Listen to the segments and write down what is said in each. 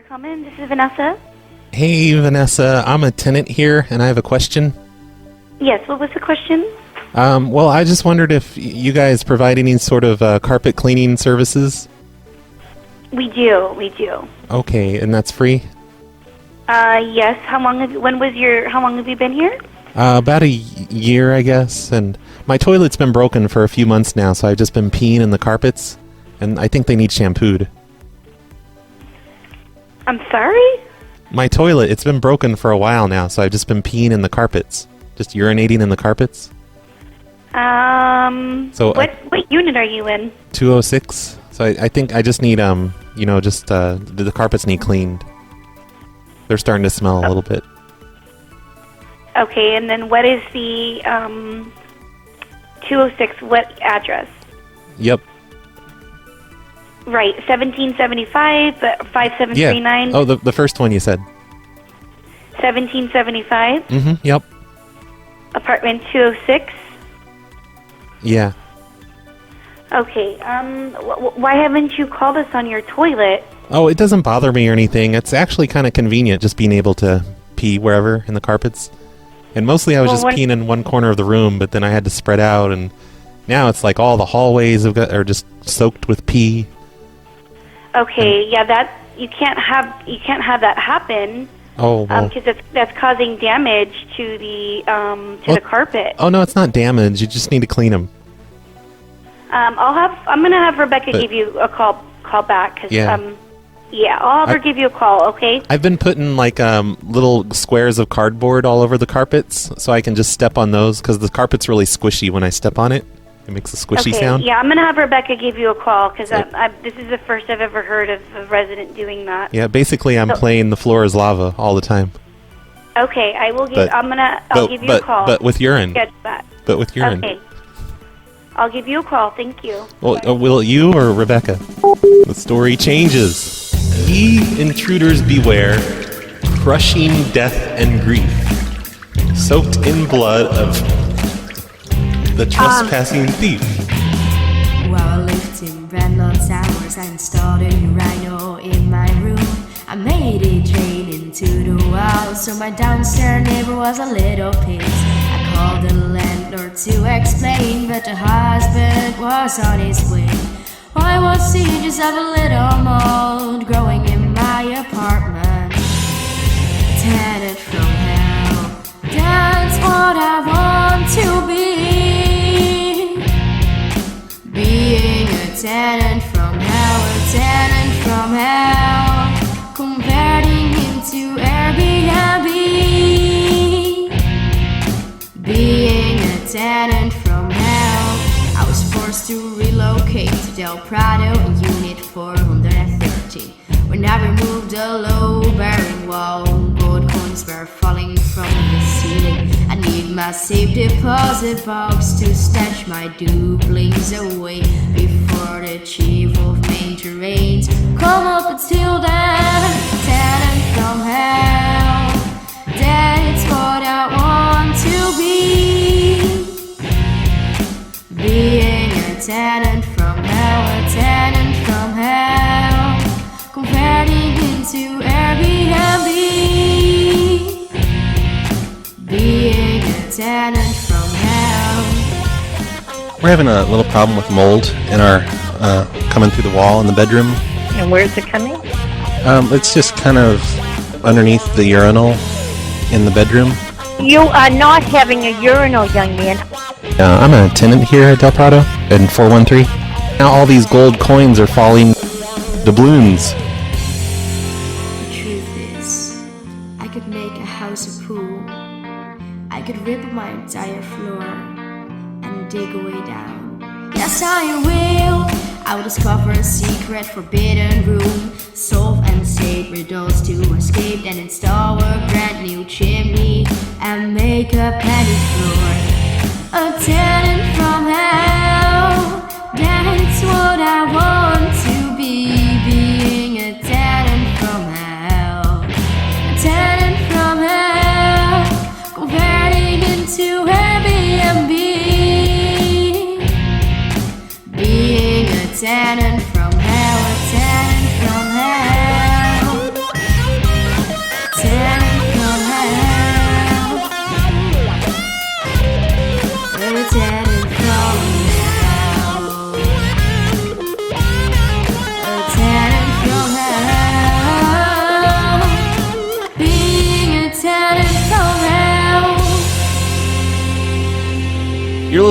Come in. This is Vanessa. Hey, Vanessa. I'm a tenant here, and I have a question. Yes, what was the question? Well, I just wondered if you guys provide any sort of carpet cleaning services. We do. Okay, and that's free? Yes. How long have you been here? About a year, I guess, and my toilet's been broken for a few months now, so I've just been peeing in the carpets, and I think they need shampooed. I'm sorry? My toilet, it's been broken for a while now, so I've just been peeing in the carpets. Just urinating in the carpets. So what unit are you in? 206. So I think I just need, the carpets need cleaned. They're starting to smell a little bit. Okay, and then what is the 206, what address? Yep. Right, 1775, 5739. Yeah. Oh, the first one you said. 1775? Mm-hmm, yep. Apartment 206? Yeah. Okay, why haven't you called us on your toilet? Oh, it doesn't bother me or anything. It's actually kind of convenient just being able to pee wherever in the carpets. And mostly I was just peeing in one corner of the room, but then I had to spread out, and now it's like all the hallways are just soaked with pee. Okay, yeah, you can't have that happen. Oh, well. Because that's causing damage to the carpet. Oh no, it's not damage. You just need to clean them. I'm gonna have Rebecca give you a call back. Cause, I'll have her give you a call. Okay. I've been putting like little squares of cardboard all over the carpets, so I can just step on those because the carpet's really squishy when I step on it. It makes a squishy sound. Yeah, I'm gonna have Rebecca give you a call because this is the first I've ever heard of a resident doing that. Yeah, basically I'm playing the floor is lava all the time. Okay, I will give. I'll give you a call. But with urine. Sketch that. But with urine. Okay. I'll give you a call. Thank you. Well, will you or Rebecca? The story changes. Ye intruders beware, crushing death and grief, soaked in blood of the trespassing thief. While I lived in Brandon Towers, I installed a urinal in my room. I made it drain into the wall, so my downstairs neighbor was a little pissed. I called the landlord to explain, but the husband was on his way. Why was he just have a little mold growing in my apartment? Tenant from hell, that's what I want to be. Being a tenant from hell, converting into Airbnb. Being a tenant from hell, I was forced to relocate to Del Prado in Unit 413. When I removed the low-bearing wall, gold coins were falling from the ceiling. I need my safe deposit box to stash my duplex away before the chief of major rains come up until then. Tenant from hell, that's what I want to be. Being a tenant from hell, converting into Airbnb. Being a tenant from hell. We're having a little problem with mold in our coming through the wall in the bedroom. And where's it coming? It's just kind of underneath the urinal in the bedroom. You are not having a urinal, young man. I'm a tenant here at Del Prado in 413. Now all these gold coins are falling doubloons. The truth is, I could make a house a pool. I could rip my entire floor and dig way down. Yes, I will. I will discover a secret forbidden room, solve and save riddles to escape, and install a brand new chimney and make a penny floor. A tenant from hell, that's what I want to be. Being a tenant from hell, a tenant from hell, converting into Airbnb. Being a tenant from hell, a tenant from hell.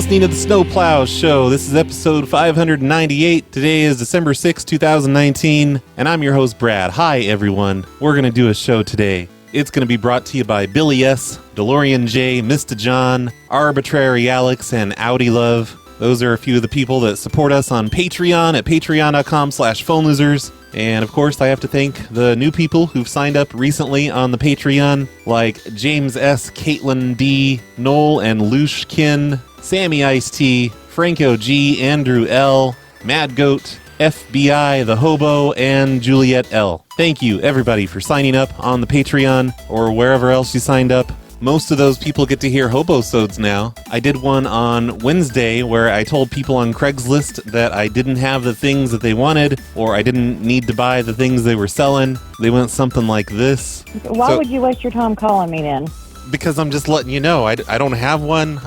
listening to the Snowplow Show. This is episode 598. Today is December 6, 2019, and I'm your host, Brad. Hi, everyone. We're going to do a show today. It's going to be brought to you by Billy S., Delorean J, MistaJohn, ArbitraryAlex, and Audi Love. Those are a few of the people that support us on Patreon at patreon.com/phonelosers. And of course, I have to thank the new people who've signed up recently on the Patreon, like James S., Caitlin D., Noel and Lushkin, Sammy Ice-T, Franco G., Andrew L., Mad Goat, FBI, The Hobo, and Juliet L. Thank you, everybody, for signing up on the Patreon or wherever else you signed up. Most of those people get to hear Hobosodes now. I did one on Wednesday where I told people on Craigslist that I didn't have the things that they wanted, or I didn't need to buy the things they were selling. They went something like this. Why would you waste your time calling me then? Because I'm just letting you know. I don't have one.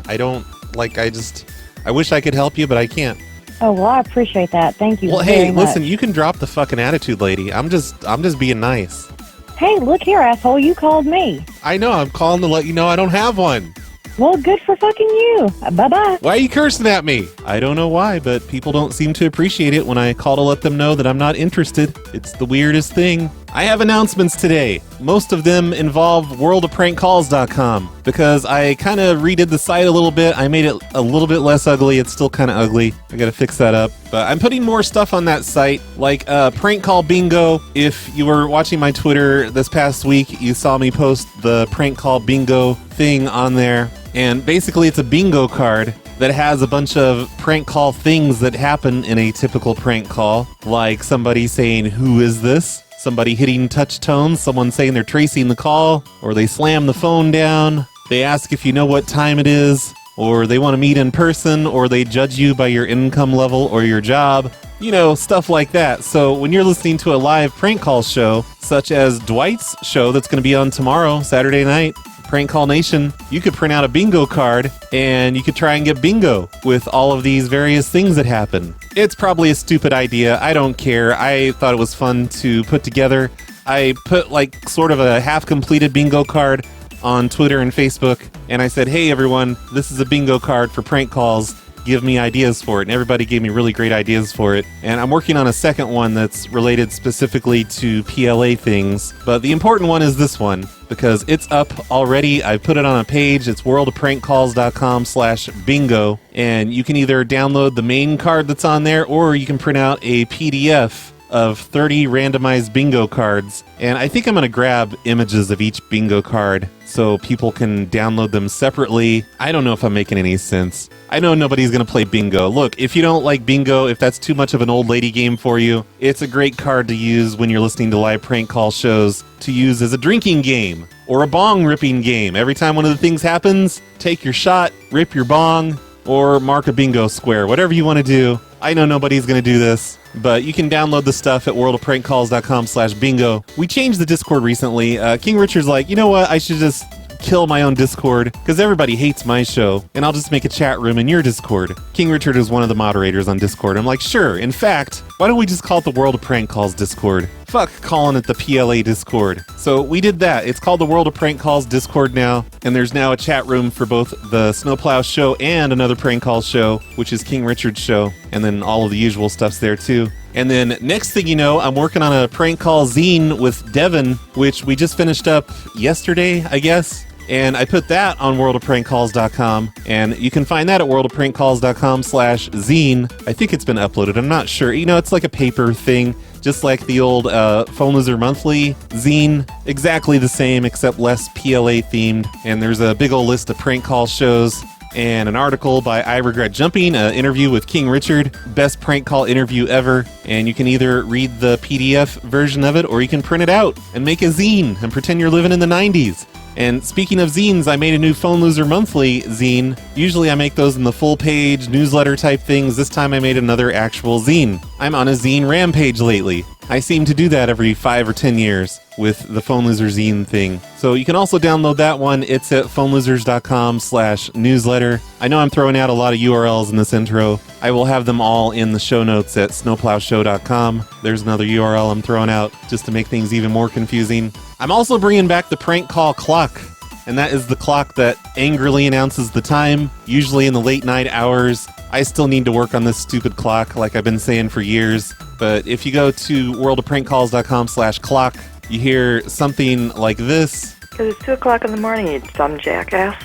I wish I could help you, but I can't. Oh, well, I appreciate that. Thank you very much. Well, hey, listen, you can drop the fucking attitude, lady. I'm just being nice. Hey, look here, asshole. You called me. I know. I'm calling to let you know I don't have one. Well, good for fucking you. Bye-bye. Why are you cursing at me? I don't know why, but people don't seem to appreciate it when I call to let them know that I'm not interested. It's the weirdest thing. I have announcements today. Most of them involve worldofprankcalls.com because I kind of redid the site a little bit. I made it a little bit less ugly. It's still kind of ugly. I gotta fix that up. But I'm putting more stuff on that site, like Prank Call Bingo. If you were watching my Twitter this past week, you saw me post the Prank Call Bingo thing on there. And basically it's a bingo card that has a bunch of prank call things that happen in a typical prank call, like somebody saying, "Who is this?" Somebody hitting touch tones, someone saying they're tracing the call, or they slam the phone down, they ask if you know what time it is, or they want to meet in person, or they judge you by your income level or your job. You know, stuff like that. So when you're listening to a live prank call show, such as Dwight's show that's going to be on tomorrow, Saturday night, Prank Call Nation, you could print out a bingo card and you could try and get bingo with all of these various things that happen. It's probably a stupid idea. I don't care. I thought it was fun to put together. I put like sort of a half-completed bingo card on Twitter and Facebook, and I said, hey everyone, this is a bingo card for prank calls. Give me ideas for it. And everybody gave me really great ideas for it. And I'm working on a second one that's related specifically to PLA things. But the important one is this one, because it's up already. I put it on a page. It's worldofprankcalls.com/bingo. And you can either download the main card that's on there, or you can print out a PDF of 30 randomized bingo cards. And I think I'm going to grab images of each bingo card so people can download them separately. I don't know if I'm making any sense. I know nobody's going to play bingo. Look, if you don't like bingo, if that's too much of an old lady game for you, it's a great card to use when you're listening to live prank call shows to use as a drinking game or a bong ripping game. Every time one of the things happens, take your shot, rip your bong, or mark a bingo square. Whatever you want to do. I know nobody's going to do this, but you can download the stuff at worldofprankcalls.com/bingo. We changed the Discord recently. King Richard's like, you know what? I should just kill my own Discord because everybody hates my show, and I'll just make a chat room in your Discord. King Richard is one of the moderators on Discord. I'm like, sure. In fact, why don't we just call it the World of Prank Calls Discord? Fuck calling it the PLA Discord. So we did that. It's called the World of Prank Calls Discord now, and there's now a chat room for both the Snowplow show and another prank call show, which is King Richard's show, and then all of the usual stuff's there too. And then next thing you know, I'm working on a prank call zine with Devin, which we just finished up yesterday, I guess. And I put that on worldofprankcalls.com, and you can find that at worldofprankcalls.com/zine. I think it's been uploaded. I'm not sure. You know, it's like a paper thing, just like the old Phone Loser Monthly zine. Exactly the same, except less PLA themed. And there's a big old list of prank call shows and an article by I Regret Jumping, an interview with King Richard, best prank call interview ever. And you can either read the PDF version of it, or you can print it out and make a zine and pretend you're living in the 90s. And speaking of zines, I made a new Phone Loser Monthly zine. Usually I make those in the full page newsletter type things. This time I made another actual zine. I'm on a zine rampage lately. I seem to do that every 5 or 10 years with the Phone Loser zine thing. So you can also download that one. It's at phonelosers.com/newsletter. I know I'm throwing out a lot of URLs in this intro. I will have them all in the show notes at snowplowshow.com. There's another URL I'm throwing out just to make things even more confusing. I'm also bringing back the prank call clock. and that is the clock that angrily announces the time, usually in the late night hours. I still need to work on this stupid clock, like I've been saying for years. But if you go to worldofprankcalls.com/clock, you hear something like this. Because it's 2 o'clock in the morning, you dumb jackass.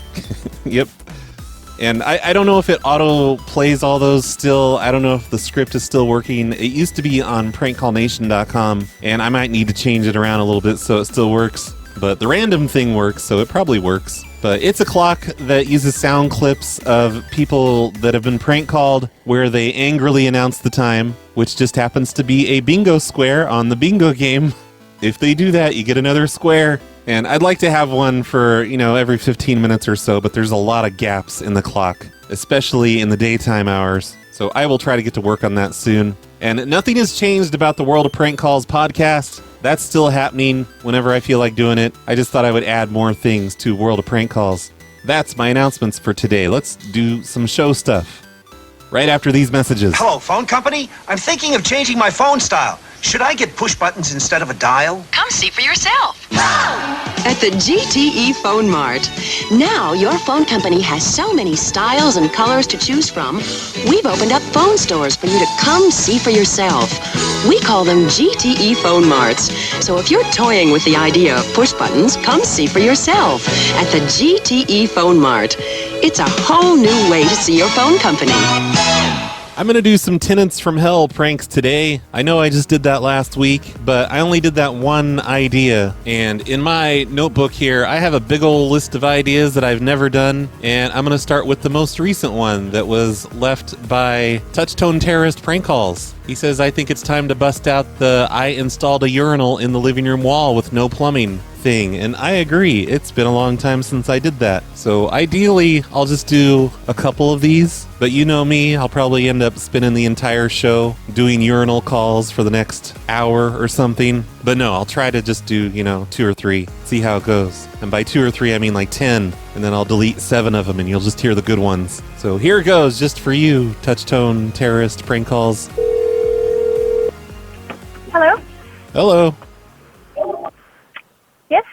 Yep. And I don't know if it auto-plays all those still. I don't know if the script is still working. It used to be on prankcallnation.com, and I might need to change it around a little bit so it still works. But the random thing works, so it probably works. But it's a clock that uses sound clips of people that have been prank called where they angrily announce the time, which just happens to be a bingo square on the bingo game. If they do that, you get another square. And I'd like to have one for, every 15 minutes or so, but there's a lot of gaps in the clock, especially in the daytime hours. So I will try to get to work on that soon. And nothing has changed about the World of Prank Calls podcast. That's still happening whenever I feel like doing it. I just thought I would add more things to World of Prank Calls. That's my announcements for today. Let's do some show stuff right after these messages. Hello, phone company? I'm thinking of changing my phone style. Should I get push buttons instead of a dial? Come see for yourself. At the GTE Phone Mart. Now your phone company has so many styles and colors to choose from, we've opened up phone stores for you to come see for yourself. We call them GTE Phone Marts. So if you're toying with the idea of push buttons, come see for yourself at the GTE Phone Mart. It's a whole new way to see your phone company. I'm going to do some Tenants from Hell pranks today. I know I just did that last week, but I only did that one idea. And in my notebook here, I have a big old list of ideas that I've never done. And I'm going to start with the most recent one that was left by Touchtone Terrorist Prank Calls. He says, I think it's time to bust out the I installed a urinal in the living room wall with no plumbing thing. And I agree. It's been a long time since I did that. So ideally, I'll just do a couple of these. But you know me, I'll probably end up spending the entire show doing urinal calls for the next hour or something. But no, I'll try to just do, 2 or 3, see how it goes. And by 2 or 3, I mean like 10. And then I'll delete 7 of them and you'll just hear the good ones. So here goes, just for you, Touchtone Terrorist Prank Calls. Hello? Hello. Yes?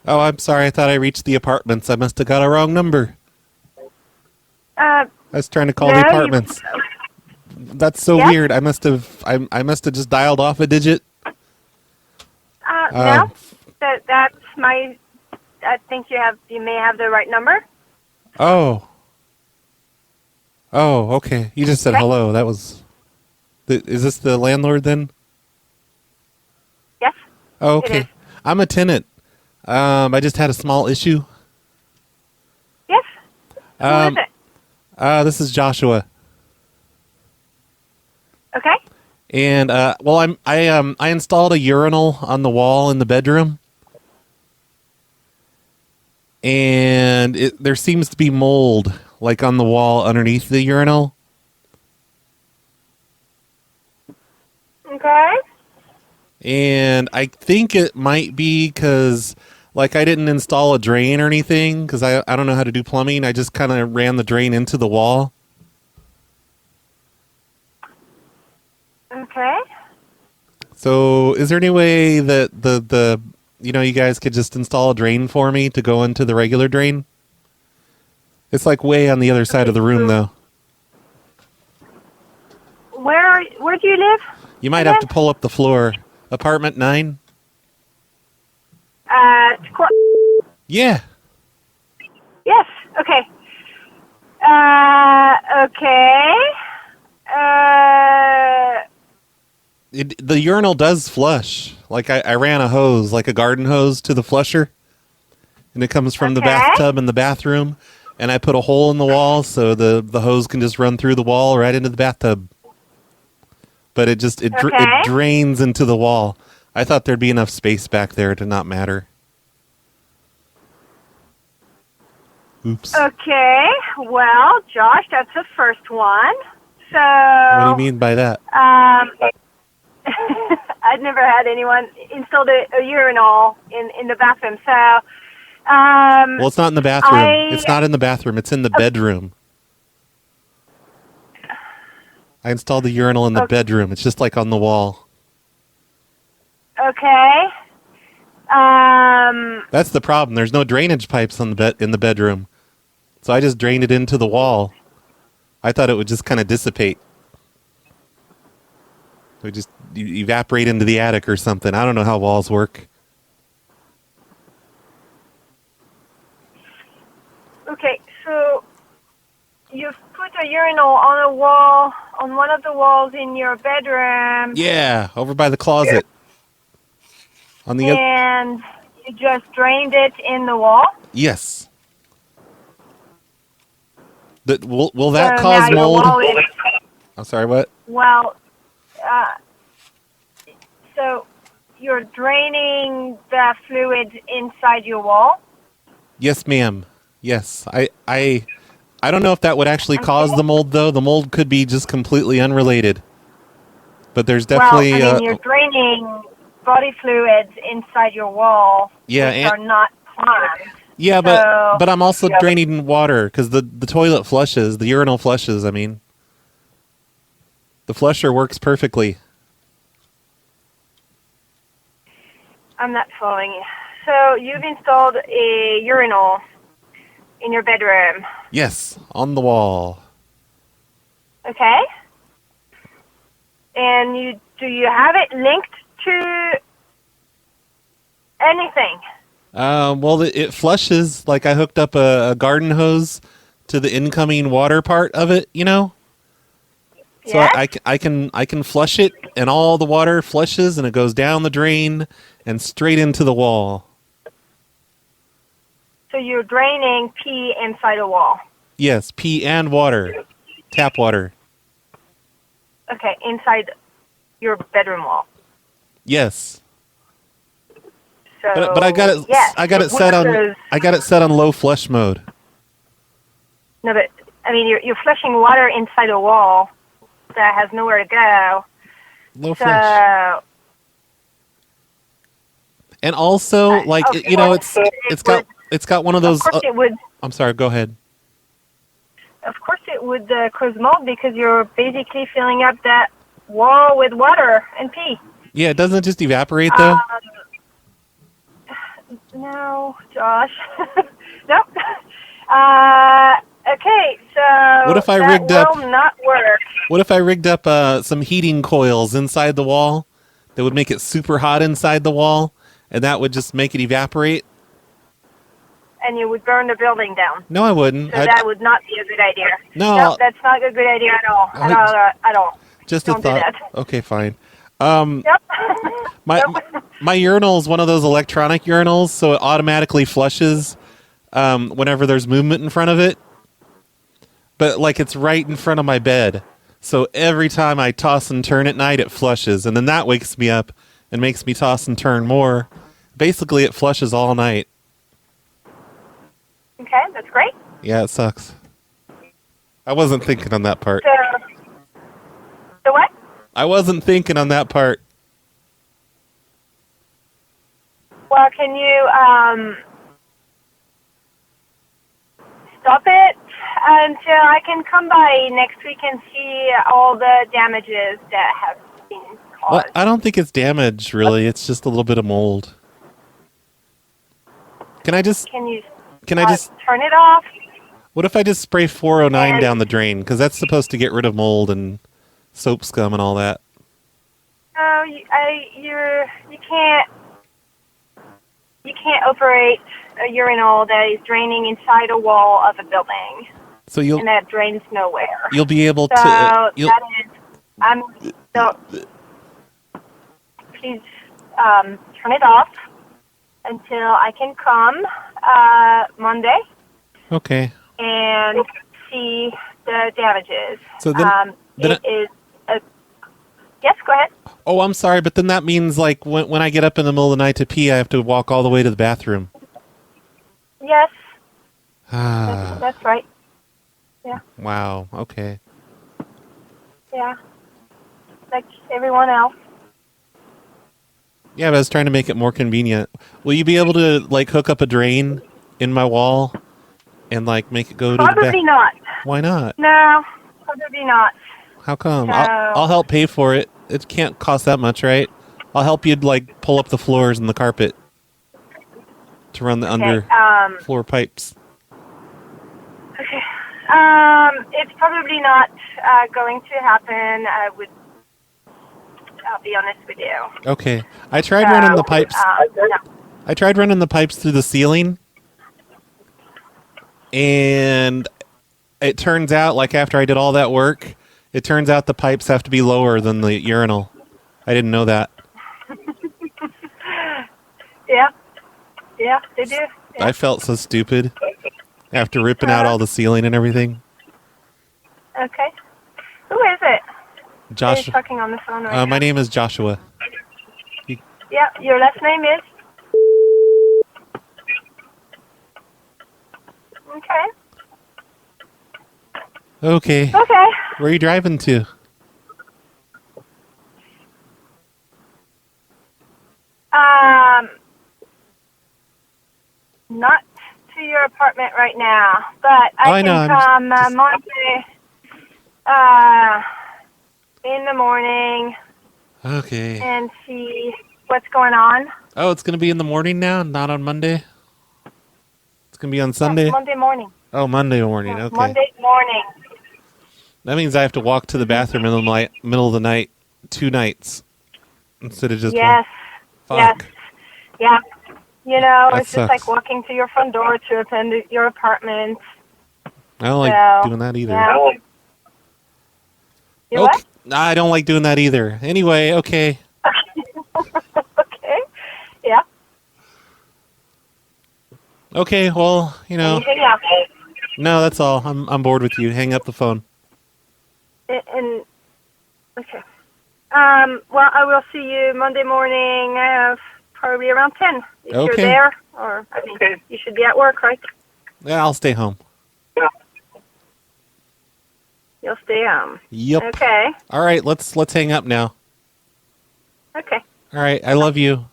Oh, I'm sorry. I thought I reached the apartments. I must have got a wrong number. I was trying to call the apartments. That's so weird. I must have just dialed off a digit. No. That's my. I think you may have the right number. Oh. Oh, okay. You just said hello. That was. Is this the landlord then? Yes. Oh, okay. It is. I'm a tenant. I just had a small issue. Yes. Who is it? This is Joshua. Okay. And I installed a urinal on the wall in the bedroom, and there seems to be mold like on the wall underneath the urinal. Okay. And I think it might be because, like, I didn't install a drain or anything because I don't know how to do plumbing. I just kind of ran the drain into the wall. Okay. So is there any way that the you guys could just install a drain for me to go into the regular drain? It's like way on the other side of the room, though. Where do you live? You might have to pull up the floor. Apartment 9? Yeah. Yes. Okay. Okay. The urinal does flush. Like I ran a hose, like a garden hose, to the flusher, and it comes from the bathtub in the bathroom. And I put a hole in the wall so the hose can just run through the wall right into the bathtub. But it drains into the wall. I thought there'd be enough space back there to not matter. Oops. Okay. Well, Josh, that's the first one. So. What do you mean by that? I'd never had anyone install a urinal in the bathroom. So. Well, it's not in the bathroom. It's not in the bathroom. It's in the bedroom. I installed the urinal in the bedroom. It's just like on the wall. Okay. That's the problem. There's no drainage pipes on the in the bedroom. So I just drained it into the wall. I thought it would just kind of dissipate. It would just evaporate into the attic or something. I don't know how walls work. Okay, so you've put a urinal on a wall, on one of the walls in your bedroom. Yeah, over by the closet. On the and you just drained it in the wall? Yes. Will that So cause now your mold? wall is- I'm sorry, what? Well, so you're draining the fluid inside your wall? Yes, ma'am. Yes. I don't know if that would actually cause the mold, though. The mold could be just completely unrelated. But there's definitely... Well, I mean, you're draining body fluids inside your wall, which are not planned. Yeah, So- but I'm also draining water, because the toilet flushes, the urinal flushes, I mean. The flusher works perfectly. I'm not following you. So you've installed a urinal in your bedroom, Yes, on the wall. okay? And do you have it linked to anything? Well, it flushes, like I hooked up a garden hose to the incoming water part of it, you know? So Yes? I can flush it, and all the water flushes, and it goes down the drain and straight into the wall. So you're draining pee inside a wall. Yes, pee and water. Tap water. Okay, inside your bedroom wall. Yes. So But I got it yes, I got it one set of on those- I got it set on low flush mode. No, but I mean you're flushing water inside a wall that has nowhere to go. Low So flush. And also, like, okay, you know, well, it's got one of those. Of course it would. I'm sorry. Go ahead. Of course it would cause mold because you're basically filling up that wall with water and pee. Yeah, it doesn't just evaporate though. No, Josh. Nope. Okay, so What if I that rigged up- will not work. What if I rigged up some heating coils inside the wall that would make it super hot inside the wall, and that would just make it evaporate? And you would burn the building down. No, I wouldn't. So that would not be a good idea. No. Nope, that's not a good idea at all. At all. Just Don't a do thought. that. Okay, fine. Yep. My urinal is one of those electronic urinals, so it automatically flushes whenever there's movement in front of it. But like it's right in front of my bed, so every time I toss and turn at night, it flushes, and then that wakes me up and makes me toss and turn more. Basically, it flushes all night. Okay, that's great. Yeah, it sucks. I wasn't thinking on that part. So what? I wasn't thinking on that part. Well, can you stop it until I can come by next week and see all the damages that have been caused? Well, I don't think it's damage, really. It's just a little bit of mold. Can I just Can you turn it off? What if I just spray 409 down the drain? Because that's supposed to get rid of mold and soap scum and all that. No, you can't operate a urinal that is draining inside a wall of a building. So you'll and that drains nowhere. You'll be able So to. that is, please turn it off until I can come Monday Okay. and see the damages. So then, It is a. Yes, go ahead. Oh, I'm sorry, but then that means like when I get up in the middle of the night to pee, I have to walk all the way to the bathroom. Yes, Ah. that's right. Yeah, Wow. Okay. yeah. Like everyone else. Yeah, but I was trying to make it more convenient. Will you be able to like hook up a drain in my wall and like make it go to the back? Probably not. Why not? No, probably not. How come? No. I'll help pay for it. It can't cost that much, right? I'll help you like pull up the floors and the carpet. to run the under floor pipes? Okay. It's probably not going to happen. I'll be honest with you. Okay. I tried running the pipes. No. I tried running the pipes through the ceiling, and it turns out, like after I did all that work, it turns out the pipes have to be lower than the urinal. I didn't know that. Yeah, they do. Yeah. I felt so stupid after ripping out all the ceiling and everything. Okay. Who is it? Josh. Who's talking on the phone right now? My name is Joshua. Yeah, your last name is? Okay. Okay. Okay. Where are you driving to? Not to your apartment right now, but I can come Monday in the morning. Okay. And see what's going on. Oh, it's going to be in the morning now, not on Monday? It's going to be on Sunday? Yeah, Monday morning. Oh, Monday morning. Okay. Monday morning. That means I have to walk to the bathroom in the middle of the night 2 nights instead of just Yes. Fuck. Yes. Yeah. You know, That it's just sucks. like walking to your front door to attend your apartment. I don't like doing that either. Yeah. You what? I don't like doing that either. Anyway, okay. Okay. Yeah. Okay, well, you know. Anything else? No, that's all. I'm bored with you. Hang up the phone. And okay. Well, I will see you Monday morning, probably around 10. If you're Okay. there, or I mean, you should be at work, right? Yeah, I'll stay home. You'll stay home. Yep. Okay. All right, let's hang up now. Okay. All right, I love you.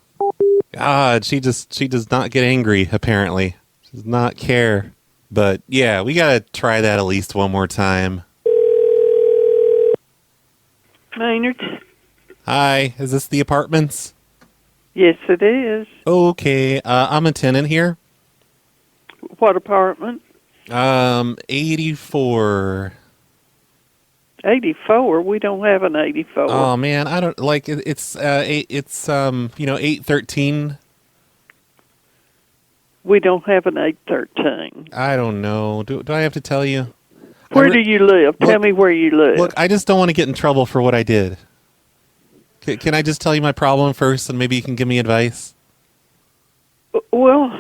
God, she does not get angry, apparently. She does not care. But yeah, we gotta try that at least one more time. Maynard? Hi, is this the apartments? Yes, it is. Okay, I'm a tenant here. What apartment? 84. 84? We don't have an 84. Oh man, I don't like it, it's 813. We don't have an 813. I don't know. Do I have to tell you? Where do you live? Tell me where you live. Look, I just don't want to get in trouble for what I did. Can I just tell you my problem first, and maybe you can give me advice? Well,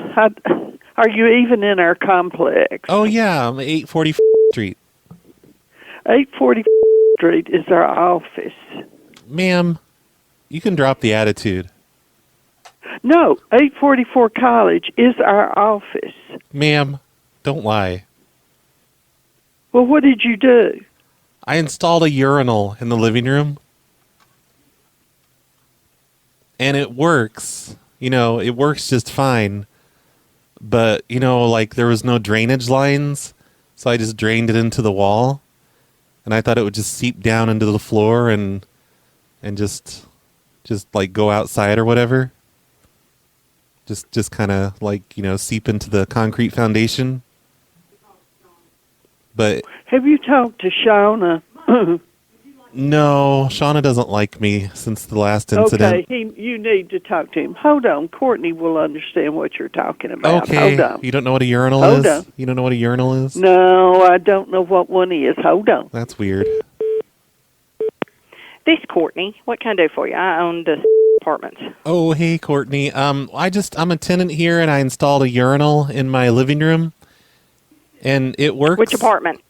are you even in our complex? Oh yeah, I'm 840 Street. 840 Street is our office. Ma'am, you can drop the attitude. No, 844 College is our office. Ma'am, don't lie. Well, what did you do? I installed a urinal in the living room. And it works. You know, it works just fine. But, you know, like there was no drainage lines. So I just drained it into the wall. And I thought it would just seep down into the floor and just like go outside or whatever. Just kind of like, you know, seep into the concrete foundation. But have you talked to Shauna? No, Shauna doesn't like me since the last incident. Okay, you need to talk to him. Hold on, Courtney will understand what you're talking about. Okay, Hold on. You don't know what a urinal is? Hold on. You don't know what a urinal is? No, I don't know what one is. Hold on. That's weird. This is Courtney. What can I do for you? I own the apartments. Oh, hey, Courtney. I'm a tenant here, and I installed a urinal in my living room, and it works. Which apartment?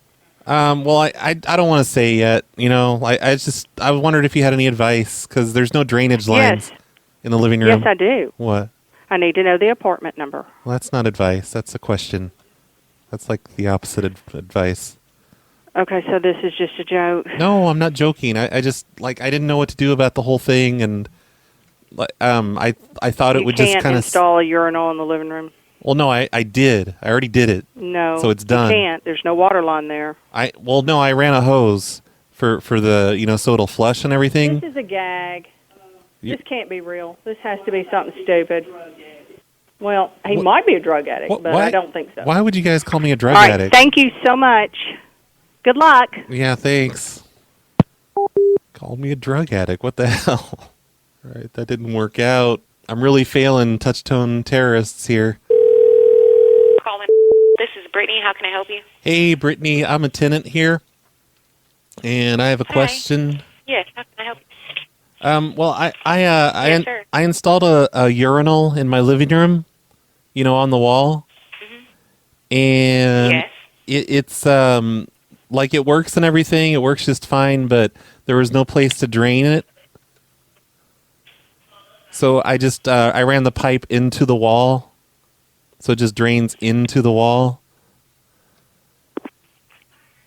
Well, I don't want to say yet. You know, I wondered if you had any advice because there's no drainage lines in the living room. Yes, I do. What? I need to know the apartment number. Well, that's not advice. That's a question. That's like the opposite advice. Okay, so this is just a joke. No, I'm not joking. I just like I didn't know what to do about the whole thing, and I thought it would just kind of install a urinal in the living room. Well, no, I did. I already did it. No, so it's done. You can't. There's no water line there. I ran a hose for the so it'll flush and everything. This is a gag. This can't be real. This has to be something stupid. Well, he might be a drug addict, but why, I don't think so. Why would you guys call me a drug All right, addict? thank you so much. Good luck. Yeah, thanks. Call me a drug addict. What the hell? All right, that didn't work out. I'm really failing touch-tone terrorists here. Calling. This is Brittany. How can I help you? Hey, Brittany. I'm a tenant here, and I have a question. Yes, how can I help you? Well, Yes, sir. I installed a urinal in my living room, on the wall, and Yes. it's like it works and everything. It works just fine, but there was no place to drain it. So I just I ran the pipe into the wall, so it just drains into the wall.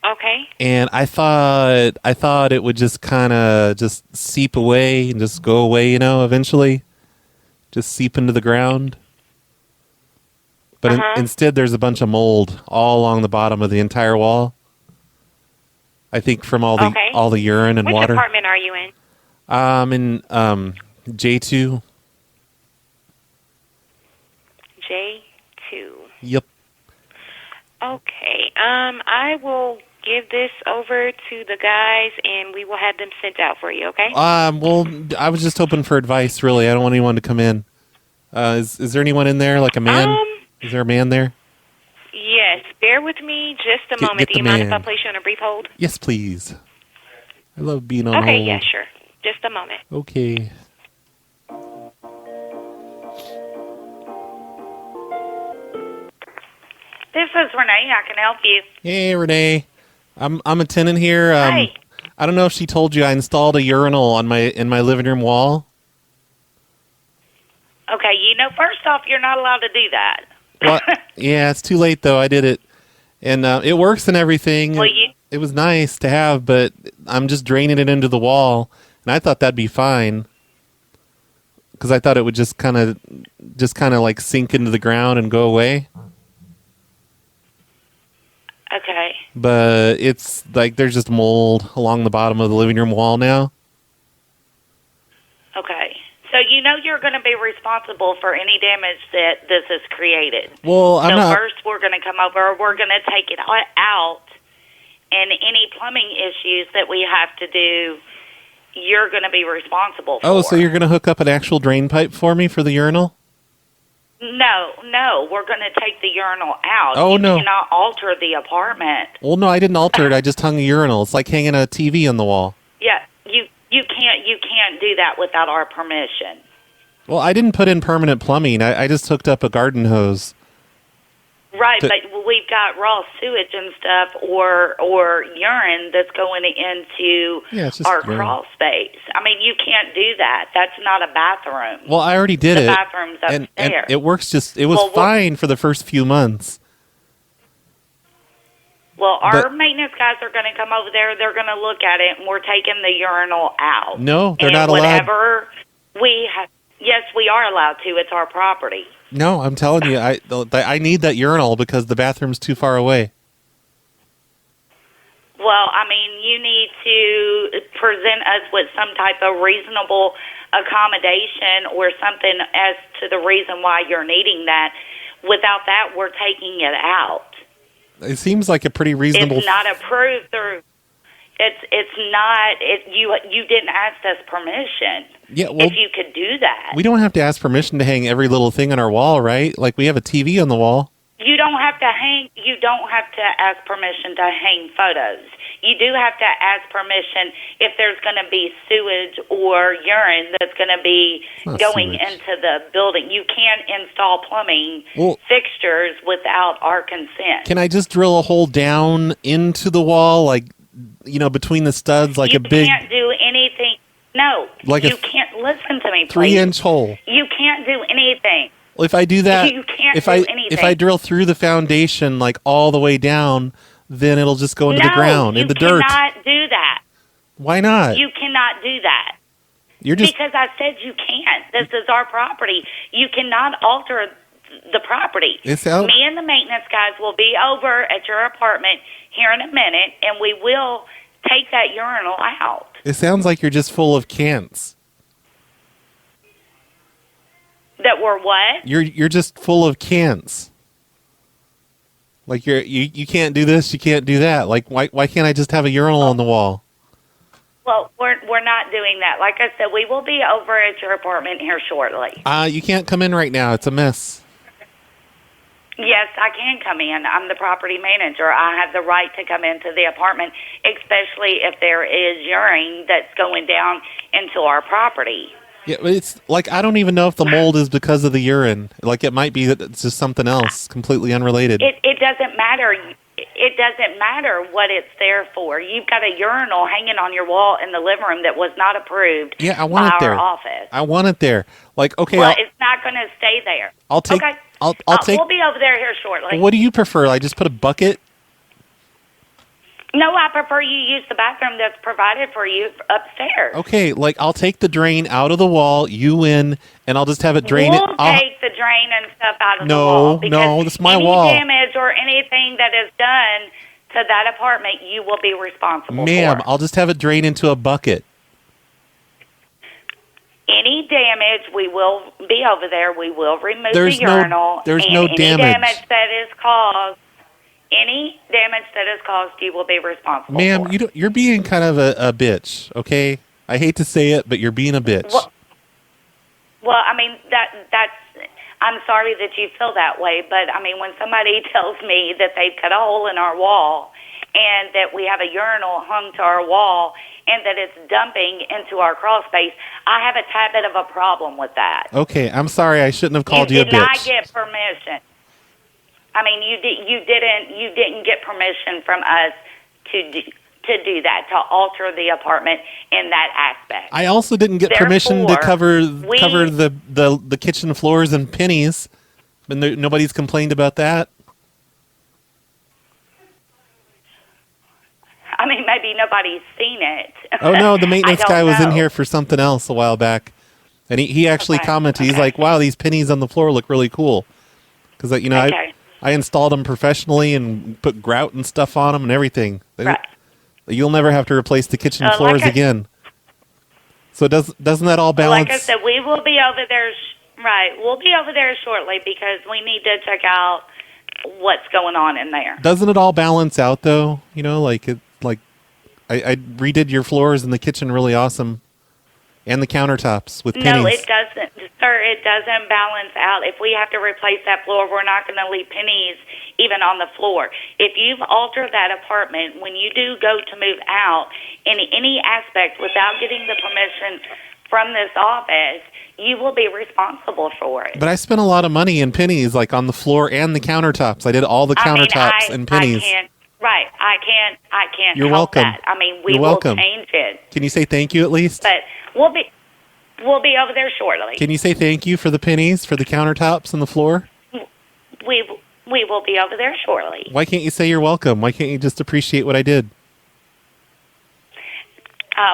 Okay. And I thought it would just kind of just seep away and just go away, eventually, just seep into the ground. But instead, there's a bunch of mold all along the bottom of the entire wall. I think from all the urine and Which water. Which apartment are you in? In J2. J2. Yep. Okay. I will give this over to the guys, and we will have them sent out for you. Okay. Well, I was just hoping for advice. Really, I don't want anyone to come in. Is there anyone in there, like a man? Is there a man there? Yes. Bear with me just a moment. Do you mind if I place you on a brief hold? Yes, please. I love being on hold. Okay. Yeah. Sure. Just a moment. Okay. This is Renee. How can I help you? Hey, Renee. I'm a tenant here. Hi. I don't know if she told you I installed a urinal in my living room wall. Okay. First off, you're not allowed to do that. Well, yeah, it's too late though. I did it, and it works and everything. Well, it was nice to have, but I'm just draining it into the wall, and I thought that'd be fine because I thought it would just kind of like sink into the ground and go away. Okay. But it's like there's just mold along the bottom of the living room wall now. Okay. So you're going to be responsible for any damage that this has created. Well, I'm not. First, we're going to come over. We're going to take it out, and any plumbing issues that we have to do, you're going to be responsible for. Oh, so you're going to hook up an actual drain pipe for me for the urinal? No, we're going to take the urinal out. Oh, you no. cannot alter the apartment. Well, no, I didn't alter it. I just hung a urinal. It's like hanging a TV on the wall. Yeah, you can't do that without our permission. Well, I didn't put in permanent plumbing. I just hooked up a garden hose. Right, but we've got raw sewage and stuff or urine that's going into our crawl space. I mean, you can't do that. That's not a bathroom. Well, I already did it. The bathroom's upstairs. And it works it was fine for the first few months. Well, our maintenance guys are going to come over there. They're going to look at it, and we're taking the urinal out. No, they're not allowed. Whatever we have, yes, we are allowed to. It's our property. No, I'm telling you, I need that urinal because the bathroom's too far away. Well, I mean, you need to present us with some type of reasonable accommodation or something as to the reason why you're needing that. Without that, we're taking it out. It seems like a pretty reasonable. It's not approved through. It's not. You didn't ask us permission. Yeah, well, if you could do that, we don't have to ask permission to hang every little thing on our wall, right? Like we have a TV on the wall. You don't have to hang. You don't have to ask permission to hang photos. You do have to ask permission if there's going to be sewage or urine that's going to be going into the building. You can't install plumbing fixtures without our consent. Can I just drill a hole down into the wall, like between the studs, like a big? You can't do anything. No, like you can't. Listen to me, please. 3-inch hole. You can't do anything. Well, if I do that, you can't do anything. If I drill through the foundation like all the way down, then it'll just go into the ground, in the dirt. You cannot do that. Why not? You cannot do that. Because I said you can't. This is our property. You cannot alter the property. Me and the maintenance guys will be over at your apartment here in a minute, and we will take that urinal out. It sounds like you're just full of cants. That we're what? You're just full of can'ts. Like you can't do this, you can't do that. Like why can't I just have a urinal on the wall? Well, we're not doing that. Like I said, we will be over at your apartment here shortly. You can't come in right now. It's a mess. Yes, I can come in. I'm the property manager. I have the right to come into the apartment, especially if there is urine that's going down into our property. Yeah, but it's like I don't even know if the mold is because of the urine. Like it might be that it's just something else, completely unrelated. It doesn't matter. It doesn't matter what it's there for. You've got a urinal hanging on your wall in the living room that was not approved I want by it there. our office. I want it there. Like, okay. Well, it's not going to stay there. I'll take. Okay. I'll take. We'll be over there here shortly. What do you prefer? I just put a bucket? No, I prefer you use the bathroom that's provided for you upstairs. Okay, like I'll take the drain out of the wall, you in, and I'll just have it drain We'll take the drain and stuff out of the wall. No, that's my any wall. Damage or anything that is done to that apartment, you will be responsible Ma'am, for. I'll just have it drain into a bucket. Any damage, we will be over there. We will remove There's the urinal. there's and no any damage. that is caused. Any damage that is caused, you will be responsible Ma'am, for. you're being kind of a bitch, okay? I hate to say it, but you're being a bitch. Well, I mean, that's... I'm sorry that you feel that way, but, I mean, when somebody tells me that they've cut a hole in our wall and that we have a urinal hung to our wall and that it's dumping into our crawl space, I have a tad bit of a problem with that. Okay, I'm sorry. I shouldn't have called you a bitch. You did not get permission. I mean, you didn't get permission from us to do that, to alter the apartment in that aspect. I also didn't get permission to cover the kitchen floors and pennies, and nobody's complained about that. I mean, maybe nobody's seen it. Oh no, the maintenance guy was in know. here for something else a while back, and he actually commented. He's like, "Wow, these pennies on the floor look really cool," because I installed them professionally and put grout and stuff on them and everything. Right. You'll never have to replace the kitchen floors again. So doesn't that all balance? Like I said, we will be over there. Right, we'll be over there shortly because we need to check out what's going on in there. Doesn't it all balance out though? You know, I redid your floors in the kitchen really awesome, and the countertops with pennies. No, it doesn't, sir. It doesn't balance out. If we have to replace that floor, we're not going to leave pennies even on the floor. If you've altered that apartment, when you do go to move out in any aspect without getting the permission from this office, you will be responsible for it. But I spent a lot of money in pennies, like on the floor and the countertops. I did all the countertops and pennies. I can't You're help welcome. that. I mean, we You're will welcome. change it. Can you say thank you at least? But we'll be over there shortly. Can you say thank you for the pennies, for the countertops and the floor? We will be over there shortly. Why can't you say you're welcome? Why can't you just appreciate what I did?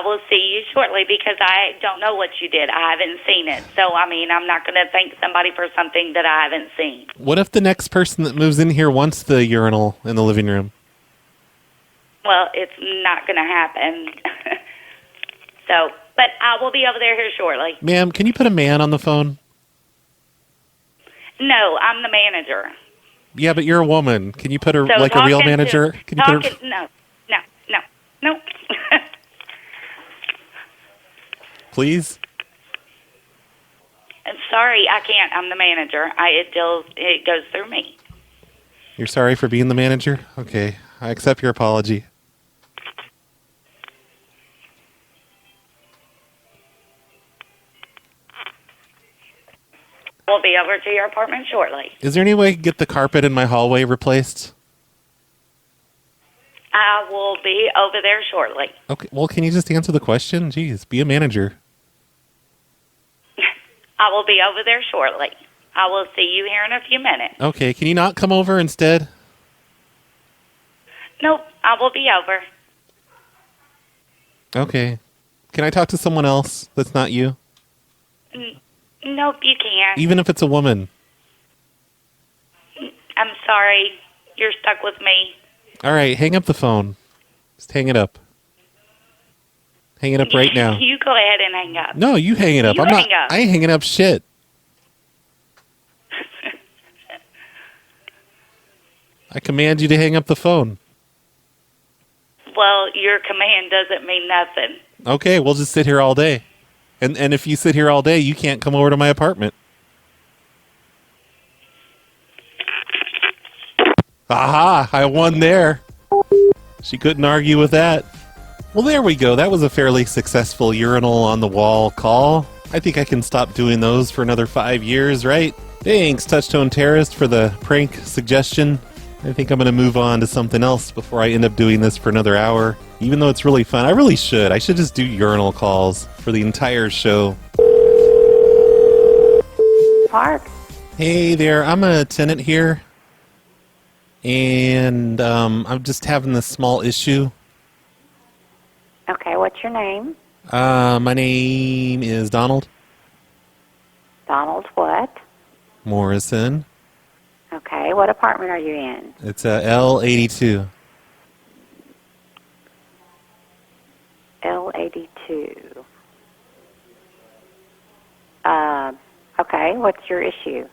We'll see you shortly because I don't know what you did. I haven't seen it. So, I mean, I'm not going to thank somebody for something that I haven't seen. What if the next person that moves in here wants the urinal in the living room? Well, it's not going to happen. So, but I will be over there here shortly. Ma'am, can you put a man on the phone? No, I'm the manager. Yeah, but you're a woman. Can you put a So a real manager? Can you put a... No. Please? I'm sorry, I can't. I'm the manager. It goes through me. You're sorry for being the manager? Okay, I accept your apology. We'll be over to your apartment shortly. Is there any way I can get the carpet in my hallway replaced? I will be over there shortly. Okay, well, can you just answer the question? Jeez, be a manager. I will be over there shortly. I will see you here in a few minutes. Okay, can you not come over instead? Nope, I will be over. Okay. Can I talk to someone else that's not you? Nope, you can't. Even if it's a woman? I'm sorry. You're stuck with me. All right, hang up the phone. Just hang it up. Hang it up right now. You go ahead and hang up. No, you hang it up. You I'm not. hang up. I ain't hanging up shit. I command you to hang up the phone. Well, your command doesn't mean nothing. Okay, we'll just sit here all day. And if you sit here all day, you can't come over to my apartment. Aha! I won there. She couldn't argue with that. Well, there we go. That was a fairly successful urinal on the wall call. I think I can stop doing those for another 5 years, right? Thanks, Touchtone Terrorist, for the prank suggestion. I think I'm going to move on to something else before I end up doing this for another hour. Even though it's really fun, I really should. I should just do urinal calls for the entire show. Park. Hey there, I'm a tenant here. And I'm just having this small issue. Okay, what's your name? My name is Donald Donald what? Morrison. Okay, what apartment are you in? It's L82. L82. Okay, what's your issue?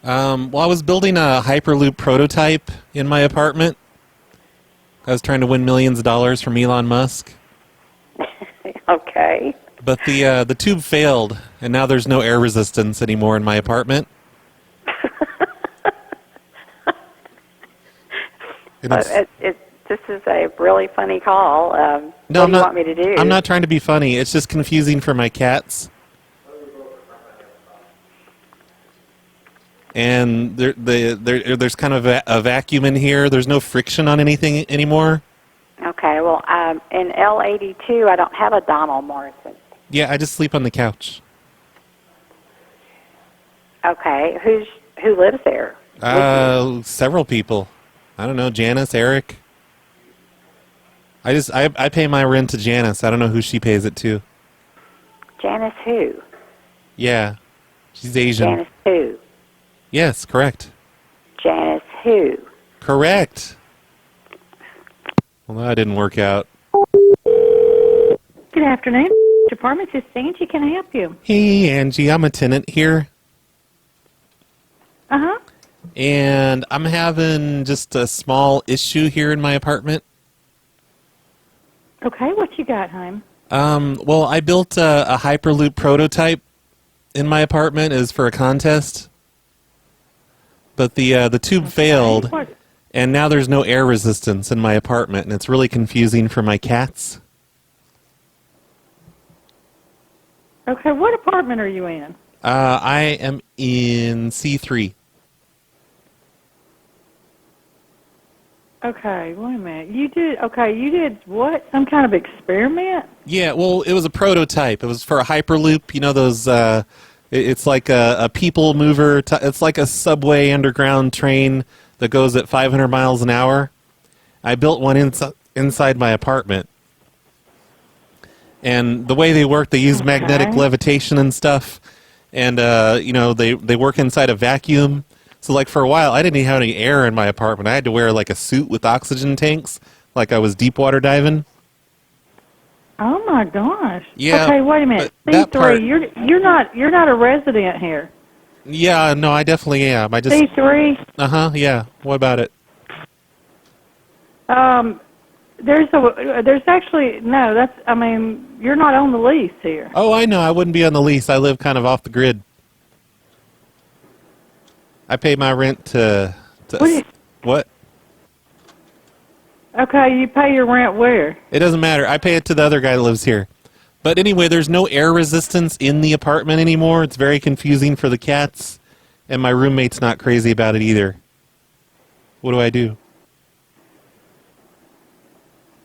Well, I was building a Hyperloop prototype in my apartment. I was trying to win millions of dollars from Elon Musk. Okay. But the tube failed, and now there's no air resistance anymore in my apartment. This is a really funny call. No, what do you want me to do? I'm not trying to be funny. It's just confusing for my cats. And there's kind of a vacuum in here. There's no friction on anything anymore. Okay, well, in L82, I don't have a Donald Morrison. Yeah, I just sleep on the couch. Okay, who lives there? Several people. I don't know, Janice, Eric. I pay my rent to Janice. I don't know who she pays it to. Janice who? Yeah, she's Asian. Janice who? Yes, correct. Janice who? Correct. Well, that didn't work out. Good afternoon. Department is Angie. Can I help you? Hey, Angie. I'm a tenant here. Uh-huh. And I'm having just a small issue here in my apartment. Okay, what you got, hon? Well, I built a Hyperloop prototype in my apartment as for a contest. But the tube failed, and now there's no air resistance in my apartment, and it's really confusing for my cats. Okay, what apartment are you in? I am in C3. Okay, wait a minute. You did what? Some kind of experiment? Yeah, well, it was a prototype. It was for a Hyperloop, you know, those, it's like a people mover. It's like a subway underground train that goes at 500 miles an hour. I built one inside my apartment. And the way they work, they use magnetic levitation and stuff. And, you know, they work inside a vacuum. So, like, for a while, I didn't even have any air in my apartment. I had to wear, like, a suit with oxygen tanks, like I was deep water diving. Oh my gosh! Yeah. Okay, wait a minute. C3, you're not a resident here. Yeah, no, I definitely am. I just C3. Yeah. What about it? There's actually no. You're not on the lease here. Oh, I know. I wouldn't be on the lease. I live kind of off the grid. I pay my rent to what? Okay, you pay your rent where? It doesn't matter. I pay it to the other guy that lives here. But anyway, there's no air resistance in the apartment anymore. It's very confusing for the cats, and my roommate's not crazy about it either. What do I do?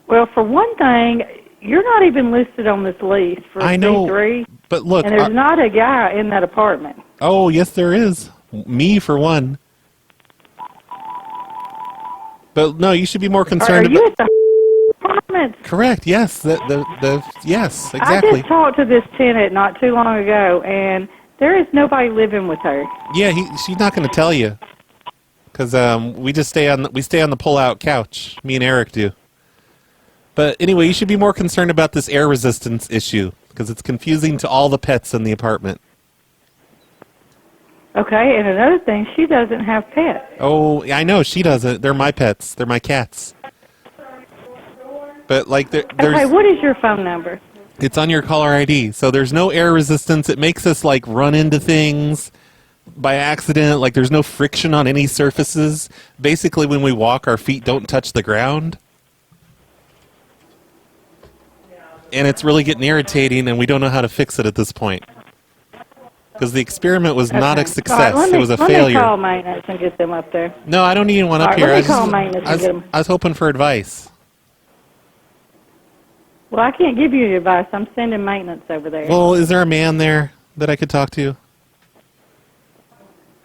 Well, for one thing, you're not even listed on this lease for C3. But look, and there's not a guy in that apartment. Oh, yes, there is. Me, for one. But no, you should be more concerned about... Are you at the apartment? Correct, yes. Yes, exactly. I just talked to this tenant not too long ago, and there is nobody living with her. Yeah, she's not going to tell you. Because we stay on the pull-out couch. Me and Eric do. But anyway, you should be more concerned about this air resistance issue, because it's confusing to all the pets in the apartment. Okay, and another thing, she doesn't have pets. Oh, I know, she doesn't. They're my pets. They're my cats. But, like, there's... Okay, what is your phone number? It's on your caller ID. So there's no air resistance. It makes us, like, run into things by accident. Like, there's no friction on any surfaces. Basically, when we walk, our feet don't touch the ground. And it's really getting irritating, and we don't know how to fix it at this point. Because the experiment was not a success. It was a failure. Let me call maintenance and get them up there. No, I don't need one up here. Let me call maintenance and get them. I was hoping for advice. Well, I can't give you advice. I'm sending maintenance over there. Well, is there a man there that I could talk to?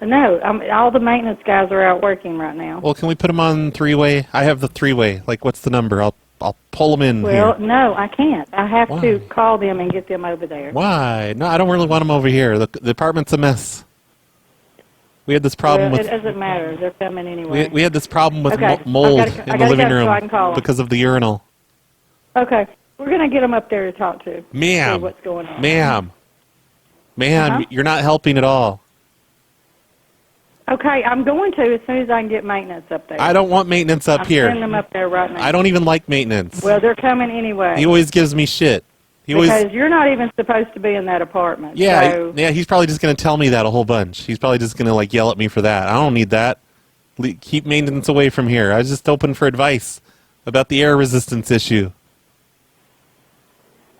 No, all the maintenance guys are out working right now. Well, can we put them on three-way? I have the three-way. Like, what's the number? I'll pull them in Well, here. no, I can't. I have Why? to call them and get them over there. Why? No, I don't really want them over here. The apartment's a mess. We had this problem with... It doesn't matter. They're coming anyway. We had this problem with Okay. mold in the living room so I can call them. because of the urinal. Okay. We're going to get them up there to talk to. Ma'am. See what's going on. Ma'am, Uh-huh. you're not helping at all. Okay, I'm going to as soon as I can get maintenance up there. I don't want maintenance up I'm here. sending them up there right now. I don't even like maintenance. Well, they're coming anyway. He always gives me shit. Because you're not even supposed to be in that apartment. Yeah, So, he's probably just going to tell me that a whole bunch. He's probably just going to like yell at me for that. I don't need that. Keep maintenance away from here. I was just open for advice about the air resistance issue.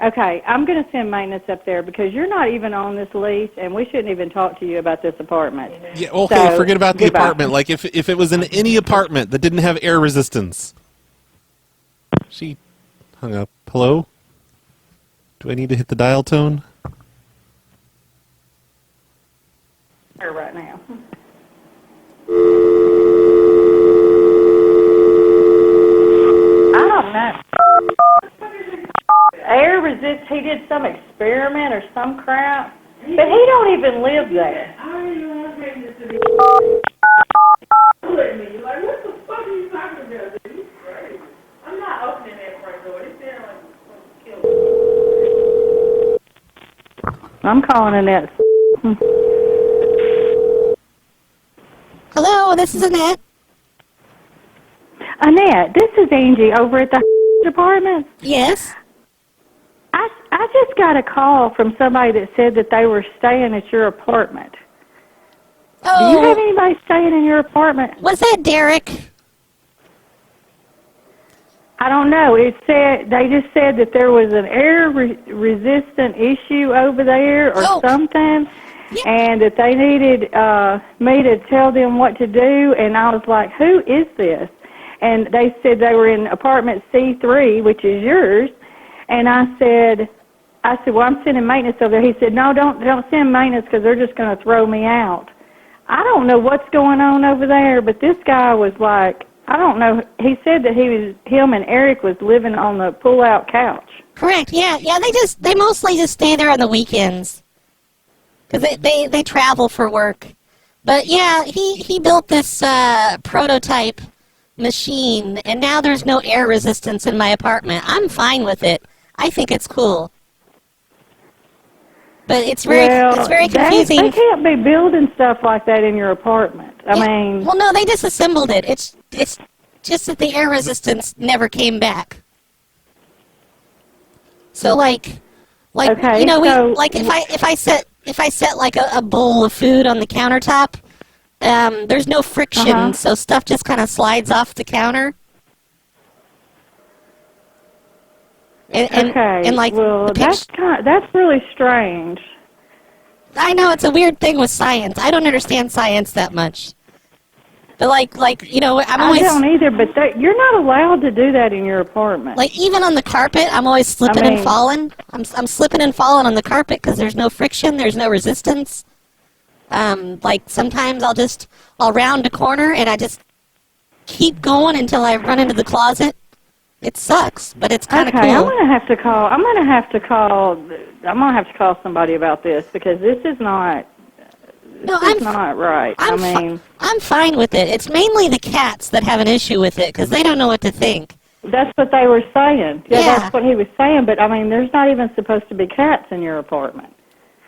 okay, I'm going to send maintenance up there because you're not even on this lease, and we shouldn't even talk to you about this apartment. Yeah, okay, So, forget about the goodbye. apartment. Like if it was in any apartment that didn't have air resistance. She hung up. Hello? Do I need to hit the dial tone? Here right now. I don't know. Air resist. He did some experiment or some crap, but he don't even live there. I'm calling Annette. Hello, this is Annette. Annette, this is Angie over at the department. Yes. I just got a call from somebody that said that they were staying at your apartment. Oh. Do you have anybody staying in your apartment? Was that Derek? I don't know. It said they just said that there was an air resistant issue over there or something, and that they needed me to tell them what to do. And I was like, "Who is this?" And they said they were in apartment C3, which is yours. And I said, "Well, I'm sending maintenance over there." He said, "No, don't send maintenance because they're just going to throw me out." I don't know what's going on over there, but this guy was like, I don't know. He said that him and Eric was living on the pull-out couch. Correct. Yeah. They mostly just stay there on the weekends because they travel for work. But yeah, he built this prototype machine, and now there's no air resistance in my apartment. I'm fine with it. I think it's cool. But it's very confusing. They can't be building stuff like that in your apartment. I mean... Well, no, they disassembled it. It's just that the air resistance never came back. So like okay, you know, so if I set like a bowl of food on the countertop, there's no friction, so stuff just kind of slides off the counter. And like, well, that's really strange. I know, it's a weird thing with science. I don't understand science that much. But like you know, I don't either. But you're not allowed to do that in your apartment. Like even on the carpet, I'm always slipping and falling. I'm slipping and falling on the carpet because there's no friction, there's no resistance. Like sometimes I'll round a corner and I just keep going until I run into the closet. It sucks, but it's kind of cool. I'm gonna have to call somebody about this because this is not. Not right. I'm fine with it. It's mainly the cats that have an issue with it because they don't know what to think. That's what they were saying. Yeah, that's what he was saying. But I mean, there's not even supposed to be cats in your apartment.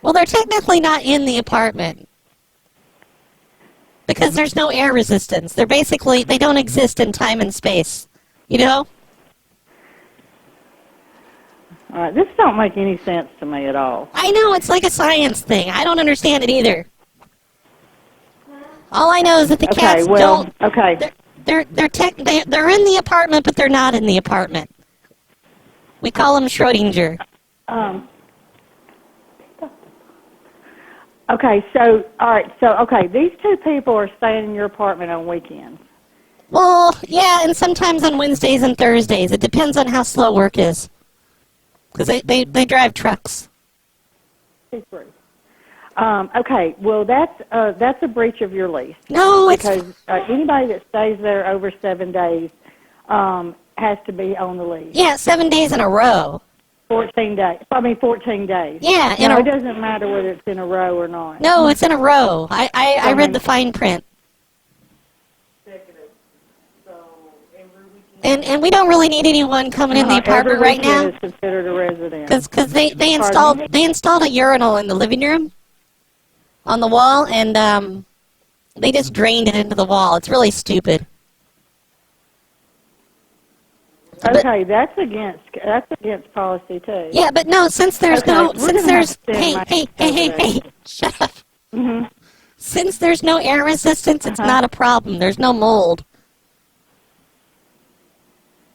Well, they're technically not in the apartment. Because there's no air resistance. They don't exist in time and space. You know? All right, this don't make any sense to me at all. I know, it's like a science thing. I don't understand it either. All I know is that the cats don't... Okay. They're in the apartment, but they're not in the apartment. We call them Schrodinger. Okay, so, all right, so, okay, these two people are staying in your apartment on weekends. Well, yeah, and sometimes on Wednesdays and Thursdays. It depends on how slow work is. Because they drive trucks. Okay, well, that's a breach of your lease. No, because anybody that stays there over 7 days has to be on the lease. Yeah, 7 days in a row. 14 days. 14 days. Yeah. No, it doesn't matter whether it's in a row or not. No, it's in a row. I read the fine print. And we don't really need anyone coming in the apartment right now. Is considered a resident. Because they installed a urinal in the living room on the wall, and they just drained it into the wall. It's really stupid. Okay, that's against policy too. Yeah, but no, hey, shut up. Mm-hmm. Since there's no air resistance, it's not a problem. There's no mold.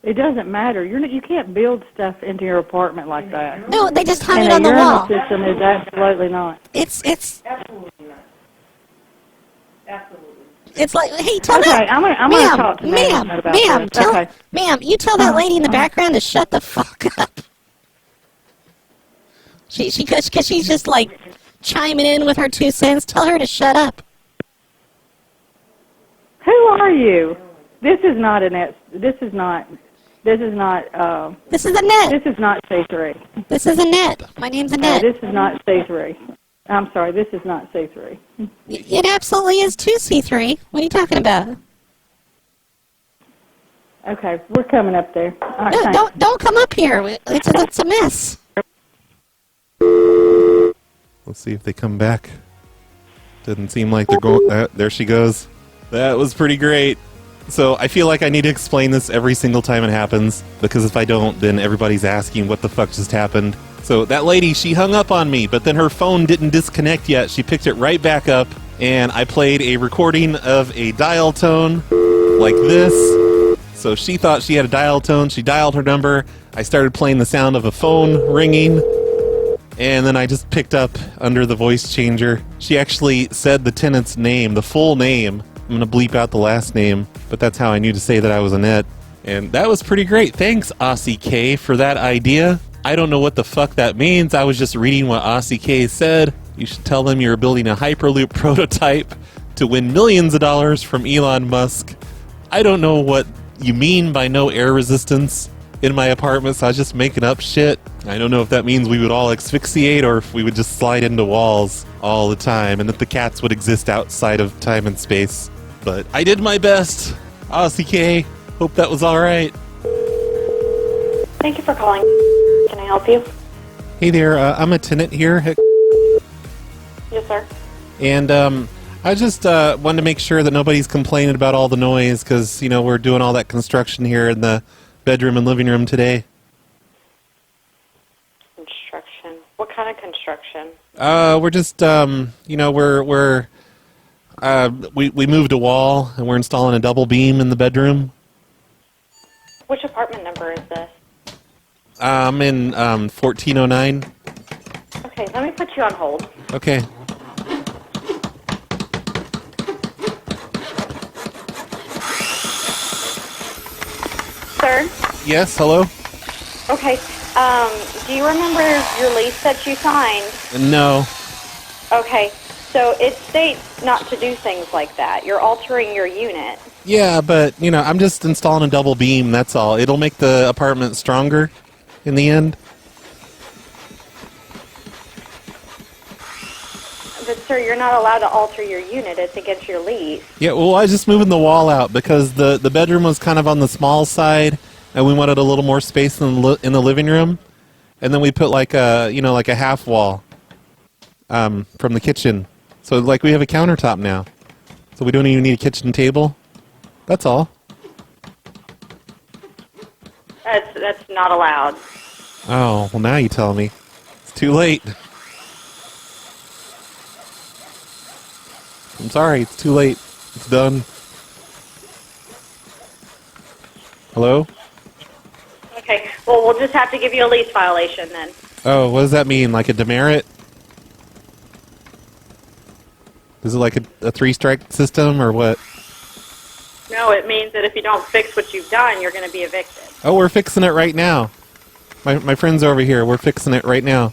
It doesn't matter. You can't build stuff into your apartment like that. No, they just hung it on the wall. And a urinal system is absolutely not. It's absolutely not. Absolutely. It's like, hey, tell that. I'm gonna talk to management about this. Ma'am, you tell that lady in the background to shut the fuck up. Because she's just like chiming in with her 2 cents. Tell her to shut up. Who are you? This is not a net. This is not. This is not. This is a net. This is not C3. This is a net. My name's Annette. This is not C3. I'm sorry. This is not C3. It absolutely is 2C3. What are you talking about? Okay, we're coming up there. All right, no, don't come up here. It's a mess. Let's see if they come back. Doesn't seem like they're going... there she goes. That was pretty great. So I feel like I need to explain this every single time it happens, because if I don't, then everybody's asking what the fuck just happened. So that lady, she hung up on me, but then her phone didn't disconnect yet. She picked it right back up, and I played a recording of a dial tone like this. So she thought she had a dial tone. She dialed her number. I started playing the sound of a phone ringing, and then I just picked up under the voice changer. She actually said the tenant's name, the full name. I'm going to bleep out the last name, but that's how I knew to say that I was Annette. And that was pretty great. Thanks, Aussie K, for that idea. I don't know what the fuck that means. I was just reading what Aussie K said. You should tell them you're building a Hyperloop prototype to win millions of dollars from Elon Musk. I don't know what you mean by no air resistance in my apartment, so I was just making up shit. I don't know if that means we would all asphyxiate or if we would just slide into walls all the time and that the cats would exist outside of time and space. But I did my best. Aussie K, hope that was alright. Thank you for calling. Can I help you? Hey there, I'm a tenant here. Yes, sir. And I just wanted to make sure that nobody's complaining about all the noise because, you know, we're doing all that construction here in the bedroom and living room today. Construction? What kind of construction? We're just, you know, we moved a wall and we're installing a double beam in the bedroom. Which apartment number is this? I'm in 1409. Okay, let me put you on hold. Okay. Sir? Yes, hello? Okay, do you remember your lease that you signed? No. Okay, so it states not to do things like that. You're altering your unit. Yeah, but, you know, I'm just installing a double beam, that's all. It'll make the apartment stronger in the end. But, sir, you're not allowed to alter your unit. It's against your lease. Yeah, well, I was just moving the wall out because the bedroom was kind of on the small side, and we wanted a little more space in the living room. And then we put like a, you know, like a half wall from the kitchen. So, like, we have a countertop now. So we don't even need a kitchen table? That's all. That's not allowed. Oh, well now you tell me. It's too late. I'm sorry, it's too late. It's done. Hello? Okay, well, we'll just have to give you a lease violation then. Oh, what does that mean? Like a demerit? Is it like a 3-strike system or what? No, it means that if you don't fix what you've done, you're going to be evicted. Oh, we're fixing it right now. My friends over here, we're fixing it right now.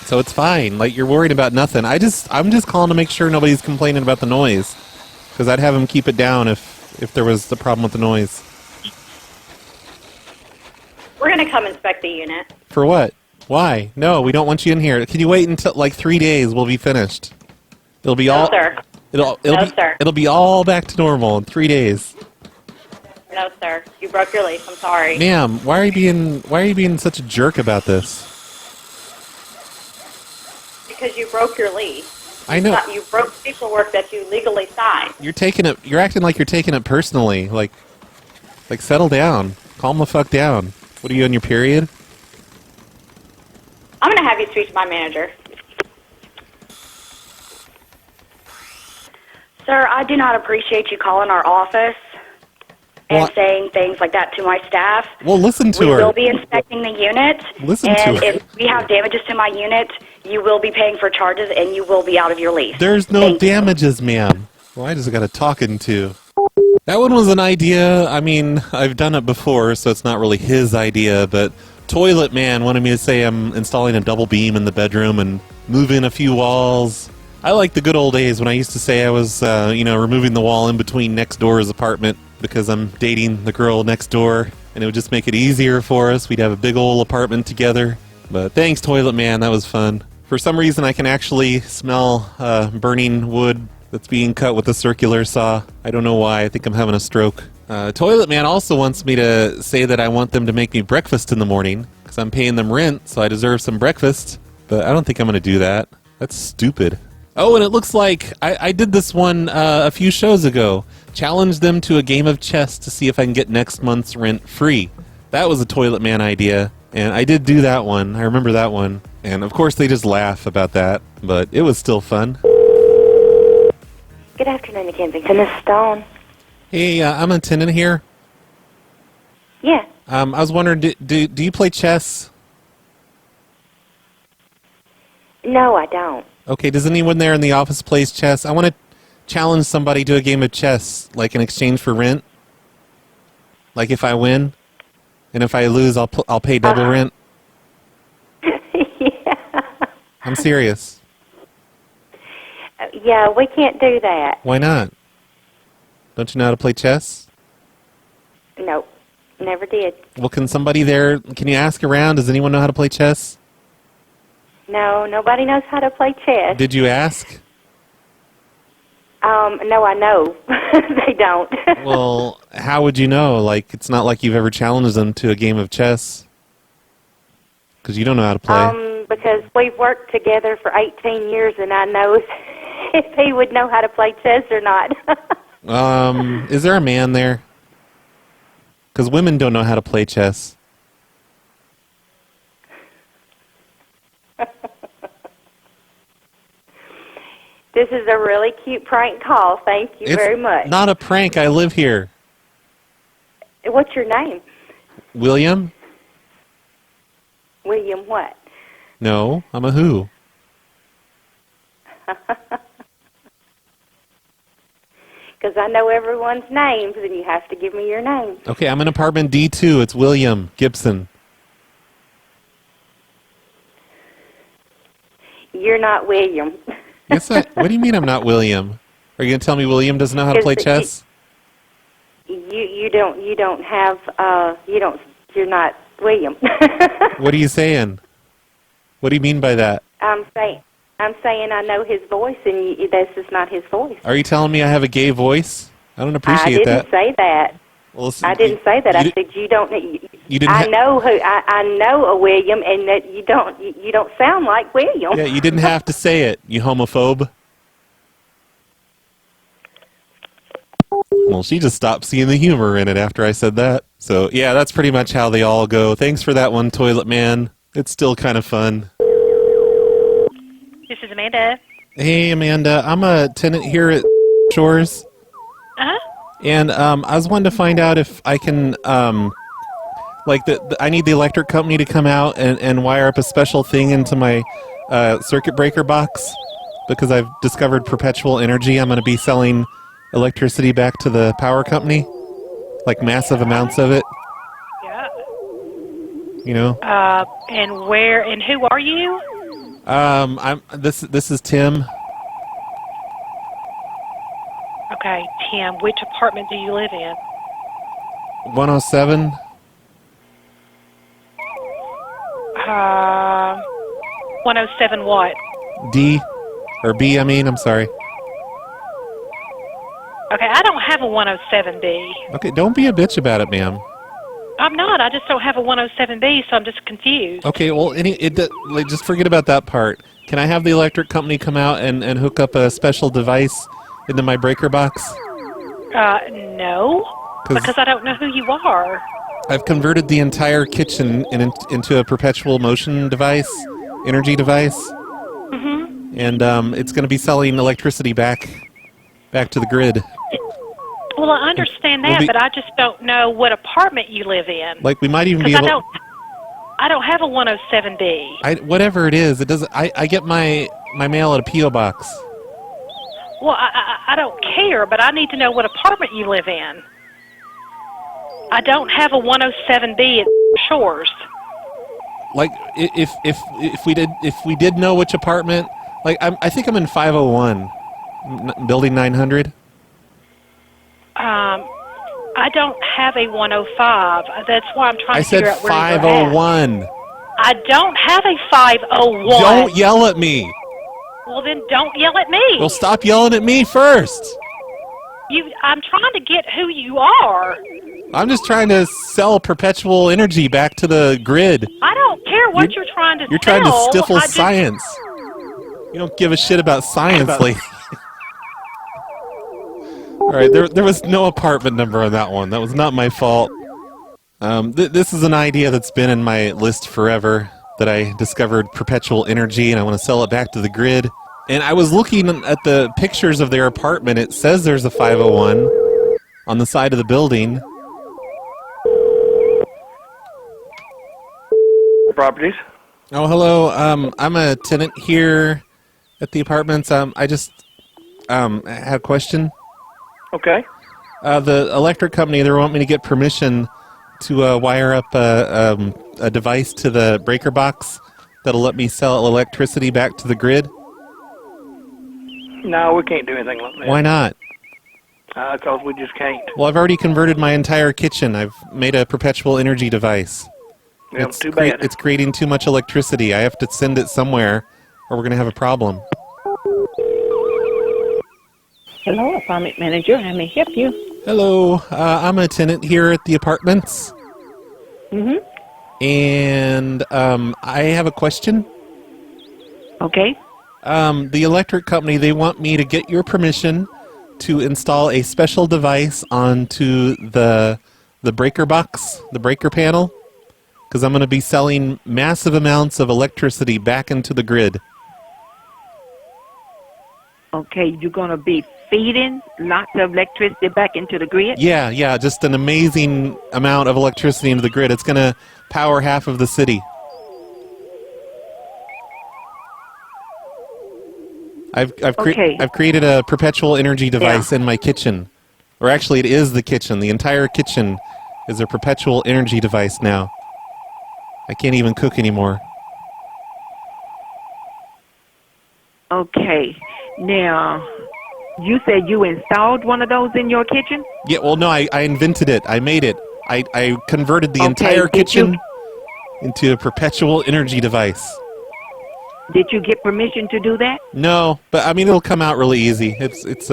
So it's fine. Like, you're worried about nothing. I'm just calling to make sure nobody's complaining about the noise. Because I'd have them keep it down if there was a problem with the noise. We're going to come inspect the unit. For what? Why? No, we don't want you in here. Can you wait until, like, 3 days? We'll be finished. It'll be all... sir. It'll be all back to normal in 3 days. No, sir. You broke your lease. I'm sorry. Ma'am, why are you being such a jerk about this? Because you broke your lease. I know. You broke paperwork that you legally signed. You're acting like you're taking it personally. Like settle down. Calm the fuck down. What are you on your period? I'm going to have you speak to my manager. Sir, I do not appreciate you calling our office and saying things like that to my staff. Well, listen to her. We will be inspecting the unit. Listen to her. And if we have damages to my unit, you will be paying for charges and you will be out of your lease. There's no damages, ma'am. Well, I just got a talking to. That one was an idea. I mean, I've done it before, so it's not really his idea, but Toilet Man wanted me to say I'm installing a double beam in the bedroom and move in a few walls. I like the good old days when I used to say I was, removing the wall in between next door's apartment because I'm dating the girl next door, and it would just make it easier for us. We'd have a big old apartment together. But thanks, Toilet Man. That was fun. For some reason, I can actually smell burning wood that's being cut with a circular saw. I don't know why. I think I'm having a stroke. Toilet Man also wants me to say that I want them to make me breakfast in the morning because I'm paying them rent, so I deserve some breakfast. But I don't think I'm going to do that. That's stupid. Oh, and it looks like I did this one a few shows ago. Challenged them to a game of chess to see if I can get next month's rent free. That was a Toilet Man idea, and I did do that one. I remember that one. And, of course, they just laugh about that, but it was still fun. Good afternoon, Kensington. This is Stone. Hey, I'm a tenant here. Yeah. I was wondering, do you play chess? No, I don't. Okay, does anyone there in the office play chess? I want to challenge somebody to a game of chess, like in exchange for rent. Like if I win, and if I lose, I'll pay double rent. Yeah. I'm serious. Yeah, we can't do that. Why not? Don't you know how to play chess? Nope, never did. Well, can you ask around? Does anyone know how to play chess? No, nobody knows how to play chess. Did you ask? No, I know. They don't. Well, how would you know? Like, it's not like you've ever challenged them to a game of chess. Because you don't know how to play. Because we've worked together for 18 years, and I know if he would know how to play chess or not. Is there a man there? Because women don't know how to play chess. This is a really cute prank call. Thank you very much. Not a prank. I live here. What's your name? William? William what? No, I'm a who. Because I know everyone's names, and you have to give me your name. Okay, I'm in apartment D2. It's William Gibson. You're not William. Yes, what do you mean I'm not William? Are you going to tell me William doesn't know how to play chess? You don't have you're not William. What are you saying? What do you mean by that? I'm saying I know his voice, and this is not his voice. Are you telling me I have a gay voice? I don't appreciate that. I didn't say that. Well, I didn't say that. I said you don't. You didn't. I know who. I know a William, and that you don't. You don't sound like William. Yeah, you didn't have to say it, you homophobe. Well, she just stopped seeing the humor in it after I said that. So, yeah, that's pretty much how they all go. Thanks for that one, Toilet Man. It's still kind of fun. This is Amanda. Hey, Amanda. I'm a tenant here at Shores. Uh-huh. And I was wanting to find out if I can, I need the electric company to come out and wire up a special thing into my circuit breaker box because I've discovered perpetual energy. I'm going to be selling electricity back to the power company, like massive amounts of it. Yeah. You know. And where and who are you? This is Tim. Okay, Tim. Which apartment do you live in? 107. 107 what? D, or B. I mean, I'm sorry. Okay, I don't have a 107B. Okay, don't be a bitch about it, ma'am. I'm not. I just don't have a 107B, so I'm just confused. Okay, well, just forget about that part. Can I have the electric company come out and hook up a special device into my breaker box? No, because I don't know who you are. I've converted the entire kitchen into a perpetual motion device, energy device. Mm-hmm. And it's going to be selling electricity back to the grid. Well, I understand that, but I just don't know what apartment you live in. Like, we might even be able... I don't have a 107B. Whatever it is, it doesn't... I get my mail at a P.O. box. Well, I don't care, but I need to know what apartment you live in. I don't have a 107B at Shores. Like, if we did know which apartment... Like, I think I'm in 501, building 900. I don't have a 105. That's why I'm trying to figure out where you're at. I said 501. I don't have a 501. Don't yell at me. Well, then don't yell at me. Well, stop yelling at me first. I'm trying to get who you are. I'm just trying to sell perpetual energy back to the grid. I don't care what you're trying to sell. You're trying to stifle science. You don't give a shit about science, lately. All right, there was no apartment number on that one. That was not my fault. This is an idea that's been in my list forever, that I discovered perpetual energy, and I want to sell it back to the grid. And I was looking at the pictures of their apartment. It says there's a 501 on the side of the building. Properties. Oh, hello. I'm a tenant here at the apartments. I just had a question. Okay. The electric company, they want me to get permission to wire up a device to the breaker box that'll let me sell electricity back to the grid. No, we can't do anything like that. Why not? Because we just can't. Well, I've already converted my entire kitchen. I've made a perpetual energy device. Yeah, too bad. It's creating too much electricity. I have to send it somewhere, or we're going to have a problem. Hello, apartment manager. How may I help you? Hello, I'm a tenant here at the apartments. Mm-hmm. And I have a question. Okay. The electric company, they want me to get your permission to install a special device onto the breaker box, the breaker panel, because I'm going to be selling massive amounts of electricity back into the grid. Okay, you're going to be feeding lots of electricity back into the grid? Yeah, just an amazing amount of electricity into the grid. It's going to power half of the city. I've created a perpetual energy device in my kitchen. Or actually, it is the kitchen. The entire kitchen is a perpetual energy device now. I can't even cook anymore. Okay. Now, you said you installed one of those in your kitchen? Yeah, well, no, I invented it. I made it. I converted the entire kitchen into a perpetual energy device. Did you get permission to do that? No, but I mean, it'll come out really easy. It's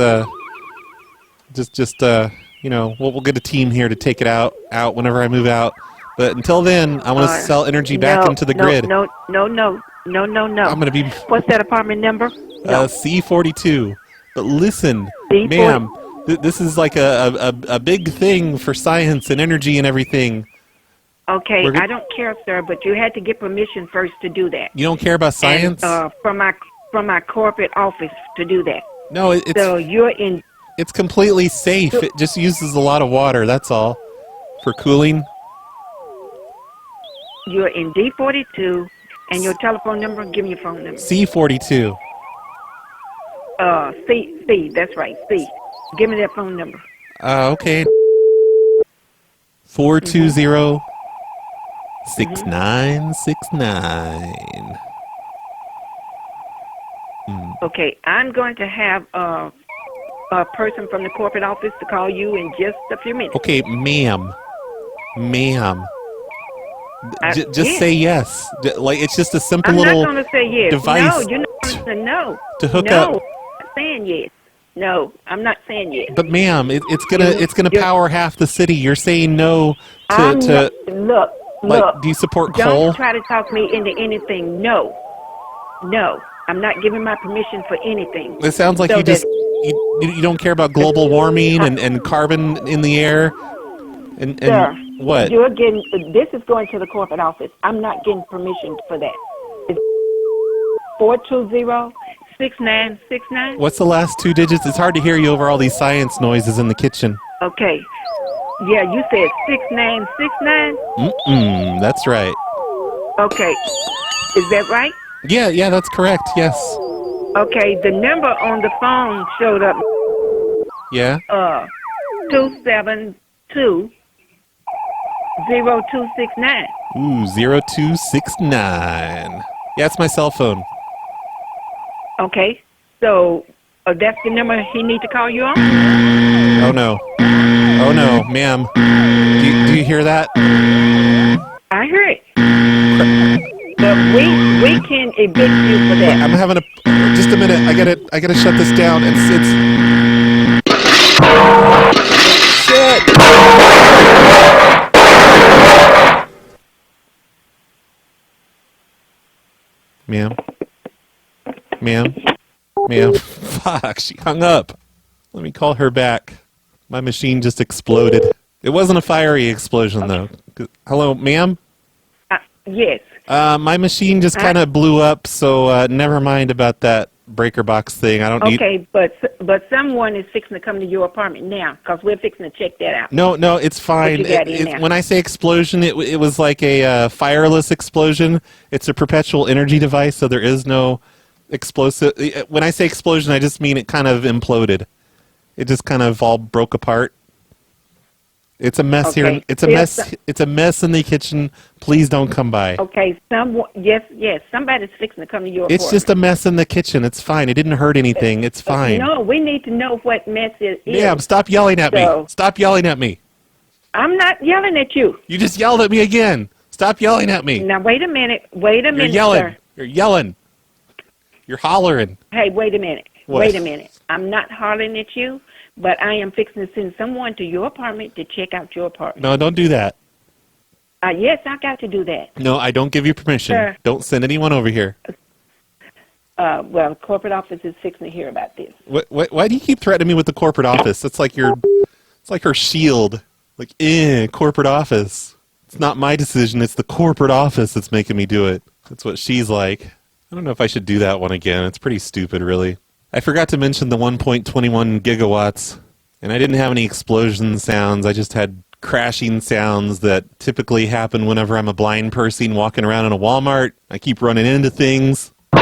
we'll get a team here to take it out whenever I move out. But until then, I want to sell energy back into the grid. No. I'm going to be... What's that apartment number? No. C42. But listen, C40. ma'am, this is like a big thing for science and energy and everything. Okay, I don't care, sir, but you had to get permission first to do that. You don't care about science? And, from my corporate office to do that. No, so you're in... It's completely safe. It just uses a lot of water, that's all, for cooling. You're in D42, and your telephone number, give me your phone number. C42. C, that's right, C. Give me that phone number. Okay. 420-6969. Okay, I'm going to have a person from the corporate office to call you in just a few minutes. Okay, ma'am. Just say yes. Like, it's just a simple little I'm not going to say yes. device. No, you're not going to no. To hook no, up. I'm not saying yes. No, I'm not saying yes. But ma'am, it's gonna power half the city. You're saying no to look. Do you support don't coal? Don't try to talk me into anything. No, I'm not giving my permission for anything. It sounds like you don't care about global warming and carbon in the air. And Sir, what? This is going to the corporate office. I'm not getting permission for that. It's 420-6969. What's the last two digits? It's hard to hear you over all these science noises in the kitchen. Okay. Yeah, you said 6969? That's right. Okay. Is that right? Yeah, that's correct, yes. Okay, the number on the phone showed up. Yeah? 272-0269. 0269. Yeah, it's my cell phone. Okay, so that's the number he need to call you on? Oh no, ma'am. Do you hear that? I hear it. But we can evict you for that. I'm having just a minute. I gotta shut this down. It's shit. Ma'am. Fuck, she hung up. Let me call her back. My machine just exploded. It wasn't a fiery explosion, though. Hello, ma'am? Yes. My machine just kind of blew up, so never mind about that breaker box thing. I don't need... Okay, but someone is fixing to come to your apartment now, because we're fixing to check that out. No, it's fine. When I say explosion, it was like a fireless explosion. It's a perpetual energy device, so there is no explosive. When I say explosion, I just mean it kind of imploded. It just kind of all broke apart. It's a mess here. It's a mess. It's a mess in the kitchen. Please don't come by. Okay, yes, somebody's fixing to come to your apartment. It's just a mess in the kitchen. It's fine. It didn't hurt anything. It's fine. No, we need to know what mess it is. Yeah, stop yelling at me. Stop yelling at me. I'm not yelling at you. You just yelled at me again. Stop yelling at me. Now, wait a minute. You're yelling. Sir. You're yelling. You're hollering. Hey, wait a minute. What? Wait a minute. I'm not hollering at you, but I am fixing to send someone to your apartment to check out your apartment. No, don't do that. Yes, I got to do that. No, I don't give you permission. Sir. Don't send anyone over here. Well, the corporate office is fixing to hear about this. Why do you keep threatening me with the corporate office? It's like her shield. Like, corporate office. It's not my decision. It's the corporate office that's making me do it. That's what she's like. I don't know if I should do that one again. It's pretty stupid, really. I forgot to mention the 1.21 gigawatts, and I didn't have any explosion sounds. I just had crashing sounds that typically happen whenever I'm a blind person walking around in a Walmart. I keep running into things. I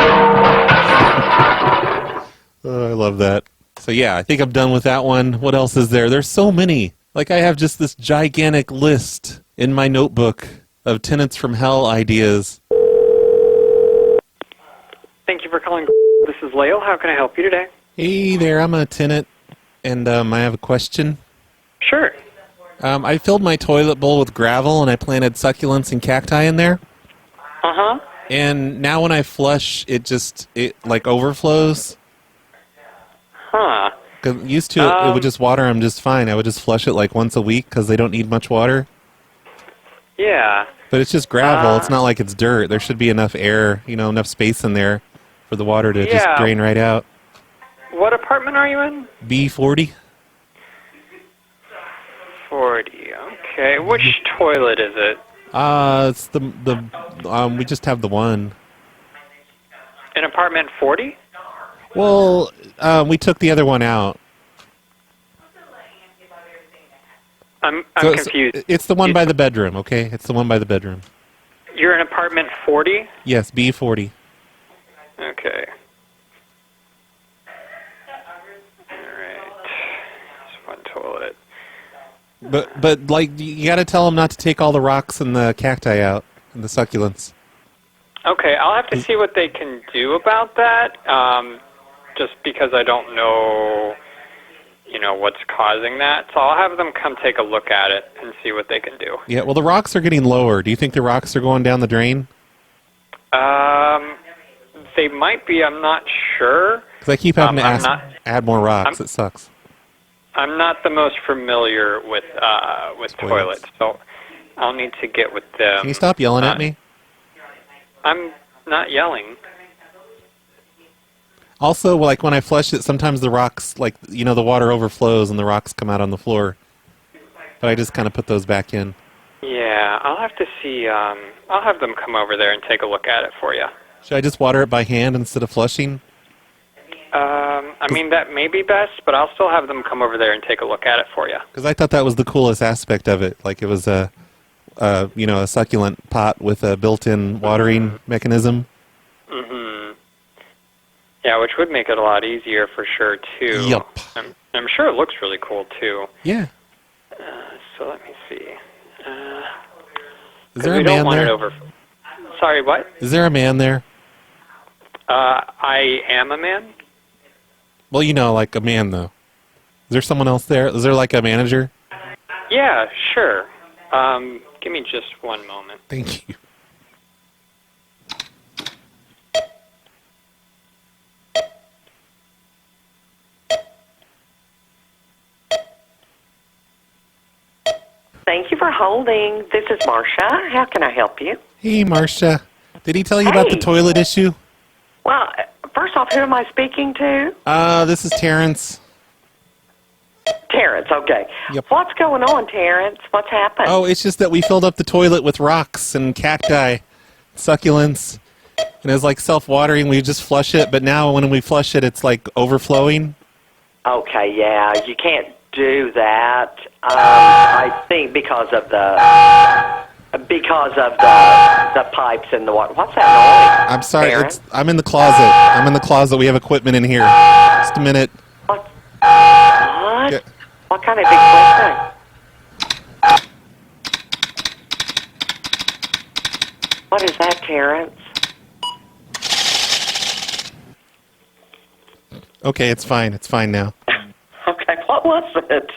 love that. So yeah, I think I'm done with that one. What else is there? There's so many. Like, I have just this gigantic list in my notebook of Tenants from Hell ideas. Thank you for calling. This is Leo. How can I help you today? Hey there, I'm a tenant, and I have a question. Sure. I filled my toilet bowl with gravel, and I planted succulents and cacti in there. Uh-huh. And now when I flush, it like overflows. Huh. 'Cause used to, it would just water them just fine. I would just flush it like once a week because they don't need much water. Yeah. But it's just gravel. It's not like it's dirt. There should be enough air, enough space in there for the water to just drain right out. What apartment are you in? B40. 40. Okay. Which toilet is it? It's we just have the one. In apartment 40? Well, we took the other one out. I'm confused. It's the one by the bedroom, okay? It's the one by the bedroom. You're in apartment 40? Yes, B40. Okay. Alright. Just one toilet. But like, you got to tell them not to take all the rocks and the cacti out, and the succulents. Okay, I'll have to see what they can do about that, just because I don't know, what's causing that. So I'll have them come take a look at it and see what they can do. Yeah, well, the rocks are getting lower. Do you think the rocks are going down the drain? They might be. I'm not sure. Because I keep having to add more rocks. It sucks. I'm not the most familiar with toilets, so I'll need to get with them. Can you stop yelling at me? I'm not yelling. Also, like when I flush it, sometimes the rocks, like, the water overflows and the rocks come out on the floor. But I just kind of put those back in. Yeah, I'll have to see. I'll have them come over there and take a look at it for you. Should I just water it by hand instead of flushing? I mean, that may be best, but I'll still have them come over there and take a look at it for you. Because I thought that was the coolest aspect of it. Like it was a succulent pot with a built-in watering mechanism. Mm-hmm. Yeah, which would make it a lot easier for sure, too. Yep. I'm sure it looks really cool, too. Yeah. So let me see. Is there a man there? Sorry, what? Is there a man there? I am a man? Well, like a man, though. Is there someone else there? Is there like a manager? Yeah, sure. Give me just one moment. Thank you. Thank you for holding. This is Marcia. How can I help you? Hey, Marcia. Did he tell you about the toilet issue? Well, first off, who am I speaking to? This is Terrence. Terrence, okay. Yep. What's going on, Terrence? What's happened? Oh, it's just that we filled up the toilet with rocks and cacti, succulents, and it was like self-watering. We just flush it, but now when we flush it, it's like overflowing. Okay, yeah, you can't do that. I think because of the pipes in the water. What's that noise? I'm sorry. Terrence? I'm in the closet. I'm in the closet. We have equipment in here. Just a minute. What? Yeah. What kind of equipment? What is that, Terrence? Okay, it's fine. It's fine now. Okay, what was it?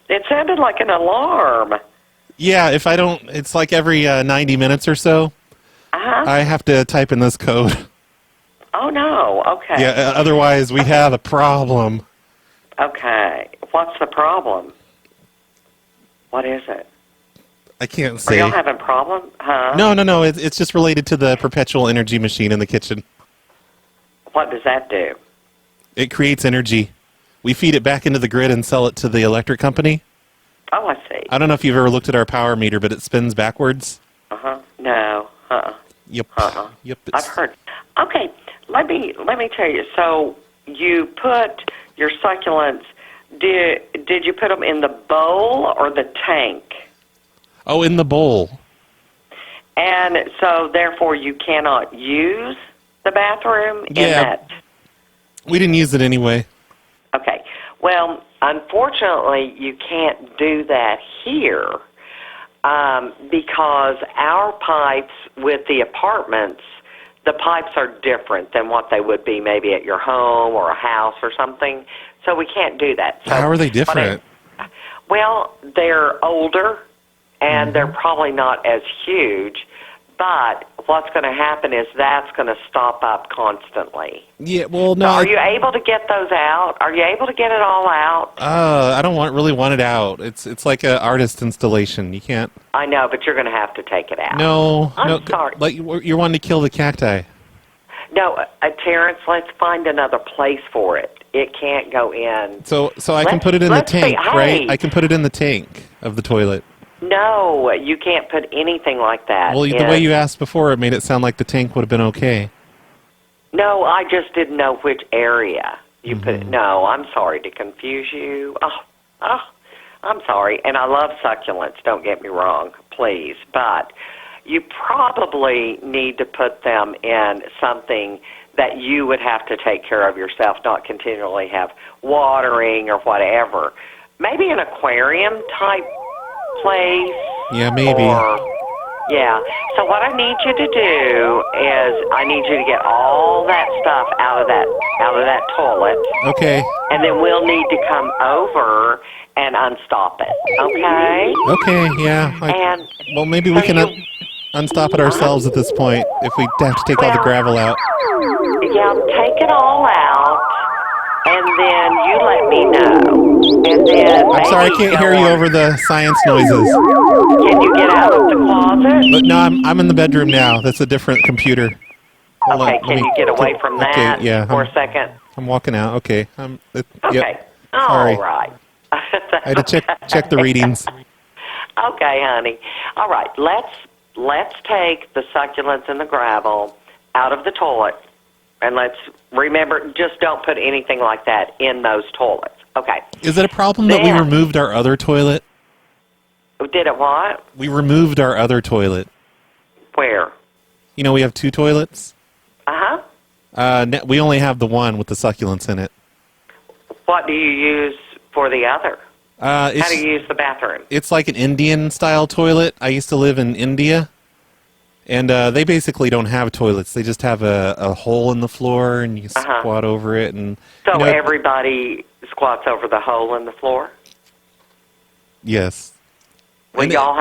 It sounded like an alarm. Yeah, if I don't, it's like every 90 minutes or so, I have to type in this code. Oh, no. Okay. Yeah, otherwise we have a problem. Okay. What's the problem? What is it? I can't Are say. y'all having a problem? Huh? No. It's just related to the perpetual energy machine in the kitchen. What does that do? It creates energy. We feed it back into the grid and sell it to the electric company. Oh, I see. I don't know if you've ever looked at our power meter, but it spins backwards. No. Yep. Yep. I've heard. Okay, let me tell you. So you put your succulents. Did you put them in the bowl or the tank? Oh, in the bowl. And so therefore you cannot use the bathroom in that. We didn't use it anyway. Okay. Well, unfortunately, you can't do that here because our pipes with the apartments, the pipes are different than what they would be maybe at your home or a house or something. So we can't do that. So, how are they different? Well, they're older and they're probably not as huge. But what's going to happen is that's going to stop up constantly. Yeah, well, no. So are you able to get those out? Are you able to get it all out? I don't really want it out. It's like an artist installation. You can't. I know, but you're going to have to take it out. No, I'm sorry. Like you're wanting to kill the cacti. No, Terrence, let's find another place for it. It can't go in. So I can put it in the tank, right? I can put it in the tank of the toilet. No, you can't put anything like that. Well, the way you asked before, it made it sound like the tank would have been okay. No, I just didn't know which area you put it. No, I'm sorry to confuse you. Oh, I'm sorry. And I love succulents, don't get me wrong, please. But you probably need to put them in something that you would have to take care of yourself, not continually have watering or whatever. Maybe an aquarium type place. Yeah, maybe. Yeah. So what I need you to do is I need you to get all that stuff out of that toilet. Okay. And then we'll need to come over and unstop it. Okay? Okay, yeah. Well, maybe we can unstop it ourselves at this point if we have to take all the gravel out. Yeah, take it all out, and then you let me know. And then I'm sorry, I can't hear you over the science noises. Can you get out of the closet? But no, I'm in the bedroom now. That's a different computer. Okay, can you get away from that for a second? I'm walking out. Okay. Okay. Yep. All Sorry. right. I had to check the readings. Okay, honey. All right, let's take the succulents and the gravel out of the toilet, and let's remember, just don't put anything like that in those toilets. Okay. Is it a problem that we removed our other toilet? Did it what? We removed our other toilet. Where? You know, we have 2 toilets. Uh-huh. We only have the one with the succulents in it. What do you use for the other? How do you use the bathroom? It's like an Indian-style toilet. I used to live in India, and they basically don't have toilets. They just have a hole in the floor, and you squat over it. And so everybody squats over the hole in the floor? Yes. Well, you all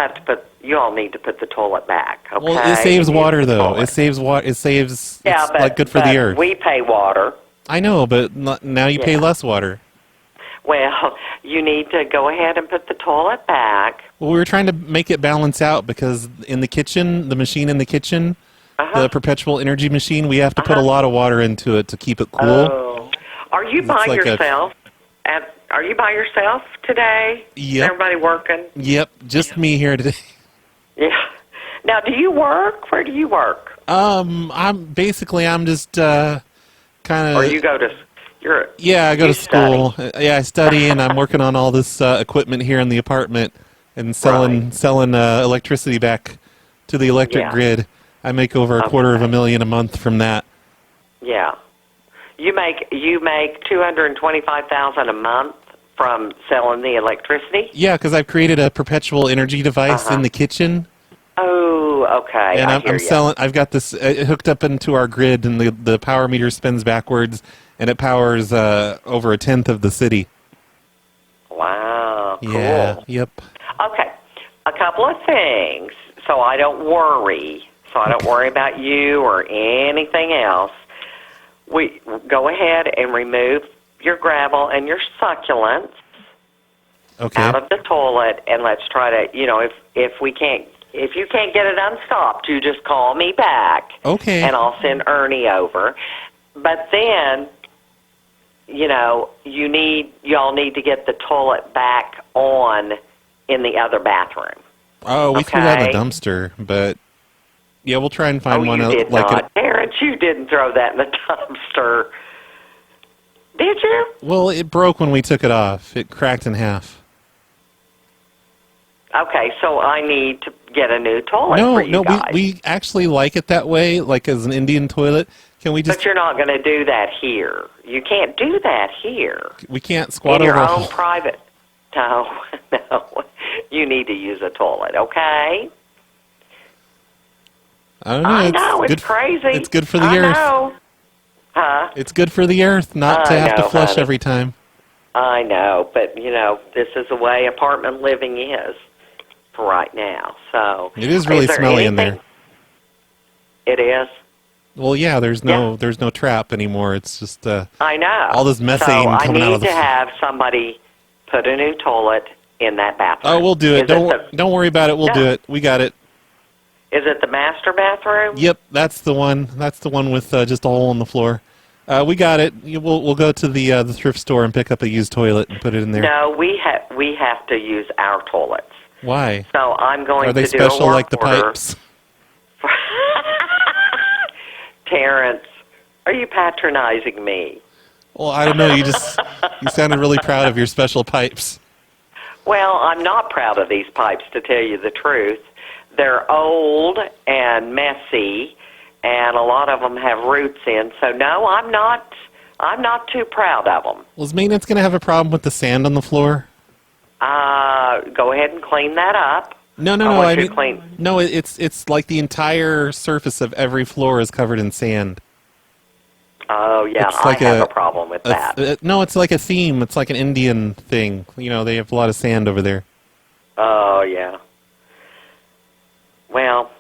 need to put the toilet back, okay? Well, it saves water, though. It saves water. It saves, it's like good for the earth. We pay water. I know, but now you pay less water. Well, you need to go ahead and put the toilet back. Well, we were trying to make it balance out because in the kitchen, the machine in the kitchen, the Perpetual energy machine, we have to put a lot of water into it to keep it cool. Oh. Are you by yourself? Are you by yourself today? Yep. Everybody working? Yep, just me here today. Yeah. Now, do you work? Where do you work? I'm just kind of. Or you go to. I go to school. Yeah, I study, and I'm working on all this equipment here in the apartment and selling electricity back to the electric grid. I make over $250,000 a month from that. Yeah, you make $225,000 a month from selling the electricity. Yeah, because I've created a perpetual energy device in the kitchen. Oh, okay. And I'm selling. I've got this hooked up into our grid, and the power meter spins backwards. And it powers over 1/10 of the city. Wow, cool. Yeah, yep. Okay, a couple of things so I don't worry. So I don't worry about you or anything else. We go ahead and remove your gravel and your succulents out of the toilet, and let's try to, if you can't get it unstopped, you just call me back. Okay. And I'll send Ernie over. But then, y'all need to get the toilet back on in the other bathroom. Oh, we threw that in the dumpster, but yeah, we'll try and find one. You did not, Terrence. You didn't throw that in the dumpster, did you? Well, it broke when we took it off. It cracked in half. Okay, so I need to get a new toilet for you guys. We actually like it that way, like as an Indian toilet. Can we just? But you're not going to do that here. You can't do that here. We can't squat in over your own private. No. You need to use a toilet, okay? I don't know. I know, it's crazy. It's good for the earth. I know. Huh? It's good for the earth not to have to flush every time. I know, but, this is the way apartment living is for right now. So it is really smelly in there. It is? Well, yeah, there's no trap anymore. It's just I know. all this methane so coming out of the I need to have somebody put a new toilet in that bathroom. Oh, we'll do it. Don't worry about it. We'll do it. We got it. Is it the master bathroom? Yep, that's the one. That's the one with just a hole in the floor. We got it. We'll go to the thrift store and pick up a used toilet and put it in there. No, we have to use our toilets. Why? So I'm going to Are they do special a work like the order. pipes? Terrence, are you patronizing me? Well, I don't know. You sounded really proud of your special pipes. Well, I'm not proud of these pipes, to tell you the truth. They're old and messy, and a lot of them have roots in. So no, I'm not too proud of them. Well, is maintenance going to have a problem with the sand on the floor? Go ahead and clean that up. No. I mean, no. It's like the entire surface of every floor is covered in sand. Oh yeah, It's like I have a problem with that. No, it's like a theme. It's like an Indian thing. You know, they have a lot of sand over there. Oh yeah. Well,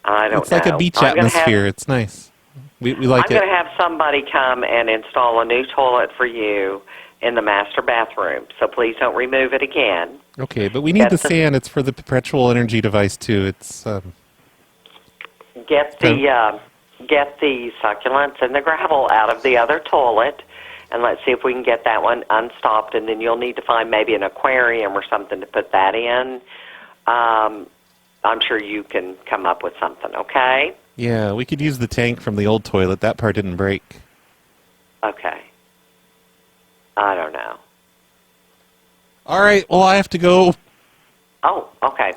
I don't know. It's like a beach atmosphere. It's nice. We like it. I'm going to have somebody come and install a new toilet for you in the master bathroom. So please don't remove it again. Okay, but we need the sand. It's for the Perpetual energy device too. It's get the succulents and the gravel out of the other toilet, and let's see if we can get that one unstopped. And then you'll need to find maybe an aquarium or something to put that in. I'm sure you can come up with something. Okay. Yeah, we could use the tank from the old toilet. That part didn't break. Okay. I don't know. All right, well, I have to go. Oh, okay.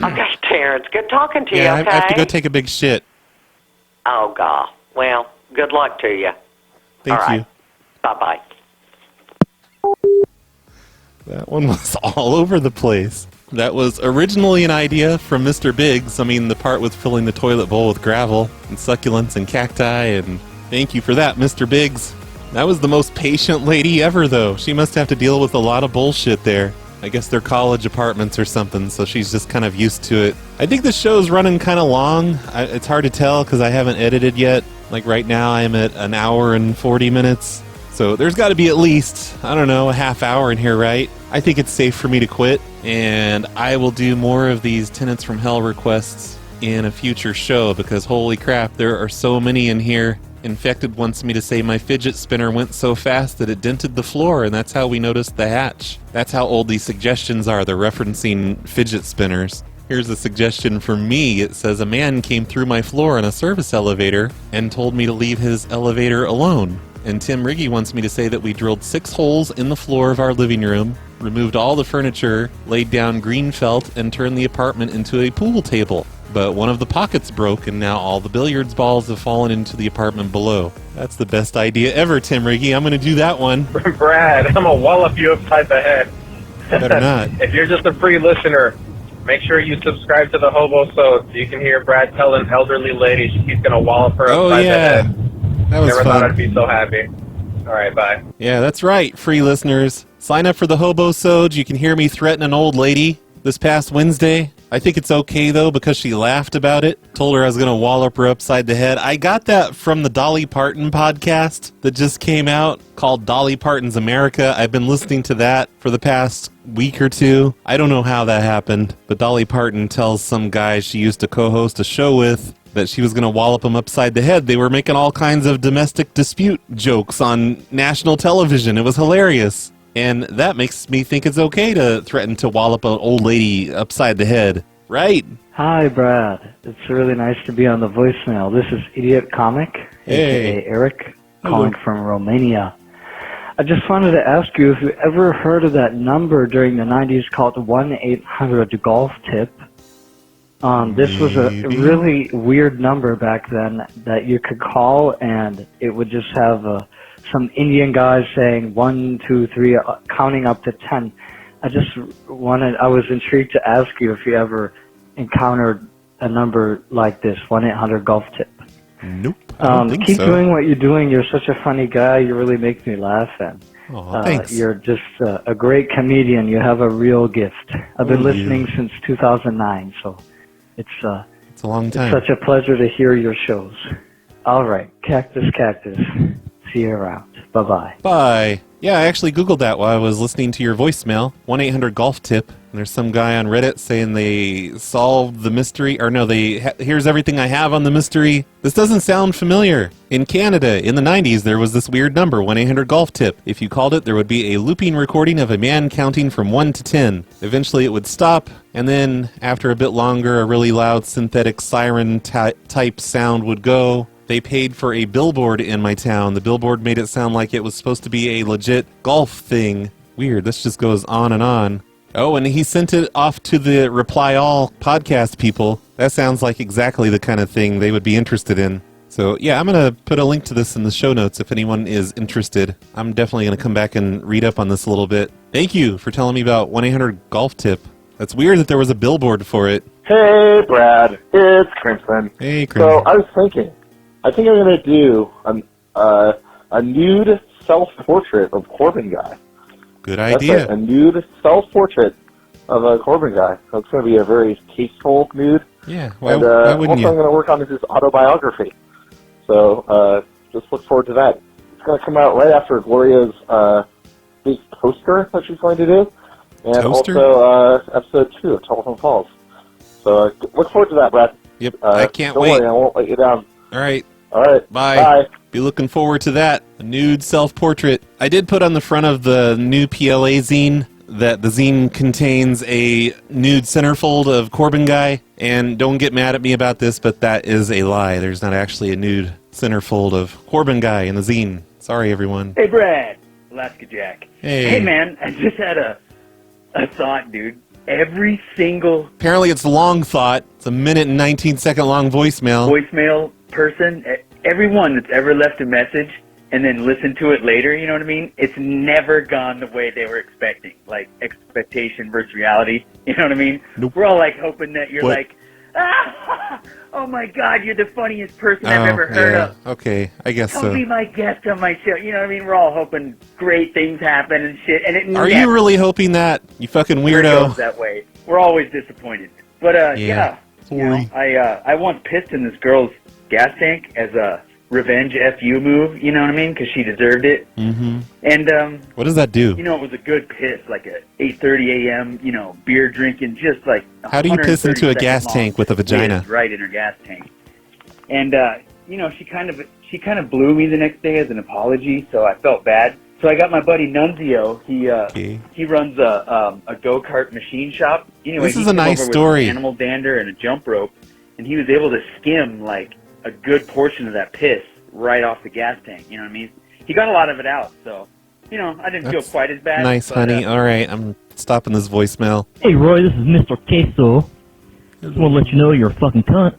Okay, Terrence, good talking to you, Yeah, okay? I have to go take a big shit. Oh, God. Well, good luck to you. Thank All right. you. Bye-bye. That one was all over the place. That was originally an idea from Mr. Biggs. I mean, the part with filling the toilet bowl with gravel and succulents and cacti, and thank you for that, Mr. Biggs. That was the most patient lady ever, though. She must have to deal with a lot of bullshit there. I guess they're college apartments or something, so she's just kind of used to it. I think the show's running kind of long. It's hard to tell because I haven't edited yet. Like right now, I'm at an hour and 40 minutes. So there's got to be at least, I don't know, a half hour in here, right? I think it's safe for me to quit, and I will do more of these Tenants from Hell requests in a future show because holy crap, there are so many in here. Infected wants me to say my fidget spinner went so fast that it dented the floor, and that's how we noticed the hatch. That's how old these suggestions are. They're referencing fidget spinners. Here's a suggestion for me. It says, a man came through my floor in a service elevator and told me to leave his elevator alone. And Tim Riggy wants me to say that we drilled 6 holes in the floor of our living room, removed all the furniture, laid down green felt, and turned the apartment into a pool table. But one of the pockets broke, and now all the billiards balls have fallen into the apartment below. That's the best idea ever, Tim Riggy. I'm going to do that one. Brad, I'm going to wallop you upside the head. Better not. If you're just a free listener, make sure you subscribe to the Hobo so you can hear Brad tell an elderly lady he's going to wallop her upside the head. That was Never fun. thought I'd be so happy. All right, bye. Yeah, that's right, free listeners. Sign up for the Hobo-Sode. You can hear me threaten an old lady this past Wednesday. I think it's okay, though, because she laughed about it. Told her I was going to wallop her upside the head. I got that from the Dolly Parton podcast that just came out called Dolly Parton's America. I've been listening to that for the past week or two. I don't know how that happened, but Dolly Parton tells some guy she used to co-host a show with that she was going to wallop him upside the head. They were making all kinds of domestic dispute jokes on national television. It was hilarious. And that makes me think it's okay to threaten to wallop an old lady upside the head. Right? Hi, Brad. It's really nice to be on the voicemail. This is Idiot Comic, a.k.a. Eric, calling from Romania. I just wanted to ask you if you ever heard of that number during the 90s called 1-800-GOLF-TIP. This was a really weird number back then that you could call, and it would just have some Indian guys saying 1, 2, 3, counting up to 10. I was intrigued to ask you if you ever encountered a number like this, 1-800-GOLF-TIP. Nope. I don't think keep so. doing what you're doing. You're such a funny guy. You really make me laugh, and thanks. you're just a great comedian. You have a real gift. I've been listening since 2009, so it's It's a long time. It's such a pleasure to hear your shows. All right, Cactus. See you around. Bye-bye. Bye. Yeah, I actually Googled that while I was listening to your voicemail. 1-800-GOLF-TIP. And there's some guy on Reddit saying they solved the mystery. Or no, here's everything I have on the mystery. This doesn't sound familiar. In Canada, in the 90s, there was this weird number, 1-800-GOLF-TIP. If you called it, there would be a looping recording of a man counting from 1 to 10. Eventually, it would stop. And then, after a bit longer, a really loud synthetic siren type sound would go. They paid for a billboard in my town. The billboard made it sound like it was supposed to be a legit golf thing. Weird, this just goes on and on. Oh, and he sent it off to the Reply All podcast people. That sounds like exactly the kind of thing they would be interested in. So, yeah, I'm going to put a link to this in the show notes if anyone is interested. I'm definitely going to come back and read up on this a little bit. Thank you for telling me about 1-800-GOLF-TIP. That's weird that there was a billboard for it. Hey, Brad. It's Crimson. Hey, Crimson. So, I was thinking, I think I'm going to do a nude self-portrait of Corbin Guy. Good idea. That's a nude self-portrait of a Corbin Guy. So it's going to be a very tasteful nude. Yeah, why wouldn't you? I'm going to work on his autobiography. So just look forward to that. It's going to come out right after Gloria's big poster that she's going to do. And Toaster? Also episode 2 of Telephone Falls. So look forward to that, Brad. Yep, I can't don't wait. Worry, I won't let you down. All right. All right. Bye. Be looking forward to that. A nude self-portrait. I did put on the front of the new PLA zine that the zine contains a nude centerfold of Corbin Guy. And don't get mad at me about this, but that is a lie. There's not actually a nude centerfold of Corbin Guy in the zine. Sorry, everyone. Hey, Brad. Alaska Jack. Hey. Man. I just had a thought, dude. Every single Apparently it's a long thought. It's a 1 and 19-second long voicemail person, everyone that's ever left a message and then listened to it later, you know what I mean? It's never gone the way they were expecting. Like, expectation versus reality, you know what I mean? Nope. We're all, like, hoping that you're What? like, oh my God, you're the funniest person I've ever heard of. Okay, I guess Come so. be my guest on my show. You know what I mean? We're all hoping great things happen and shit. And it Are never you really hoping that? You fucking goes weirdo. that way. We're always disappointed. But, yeah. You know, I once pissed in this girl's gas tank as a revenge FU move, you know what I mean? Because she deserved it. Mm-hmm. And, what does that do? you know, it was a good piss, like a 8:30 a.m., you know, beer drinking, just like How do you piss into a gas tank with a vagina? Right in her gas tank. And, you know, she kind of blew me the next day as an apology, so I felt bad. So I got my buddy Nunzio. He runs a go-kart machine shop. Anyway, This is a nice over story. With an animal dander and a jump rope, and he was able to skim like a good portion of that piss right off the gas tank. You know what I mean? He got a lot of it out, so you know I didn't feel quite as bad. Nice, but, honey. All right, I'm stopping this voicemail. Hey, Roy, this is Mr. Queso. Just want to let you know you're a fucking cunt.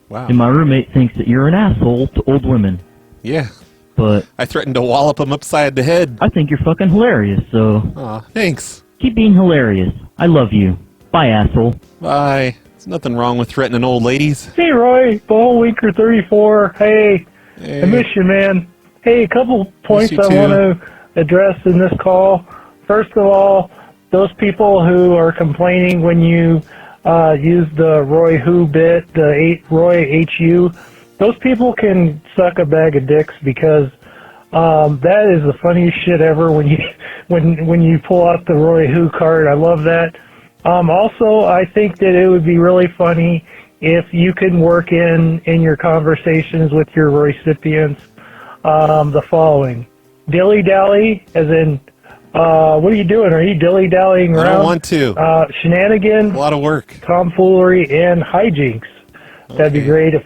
Wow. And my roommate thinks that you're an asshole to old women. Yeah. But I threatened to wallop him upside the head. I think you're fucking hilarious, so... Aw, thanks. Keep being hilarious. I love you. Bye, asshole. Bye. There's nothing wrong with threatening old ladies. Hey, Roy, Bullwinker 34. Hey, I miss you, man. Hey, a couple points I want to address in this call. First of all, those people who are complaining when you use the Roy Who bit, the Roy HU, those people can suck a bag of dicks because that is the funniest shit ever when you pull out the Roy Who card. I love that. Also, I think that it would be really funny if you can work in your conversations with your recipients the following. Dilly-dally, as in, what are you doing? Are you dilly-dallying around? I don't want to. Shenanigans. A lot of work. Tomfoolery and hijinks. That'd be great if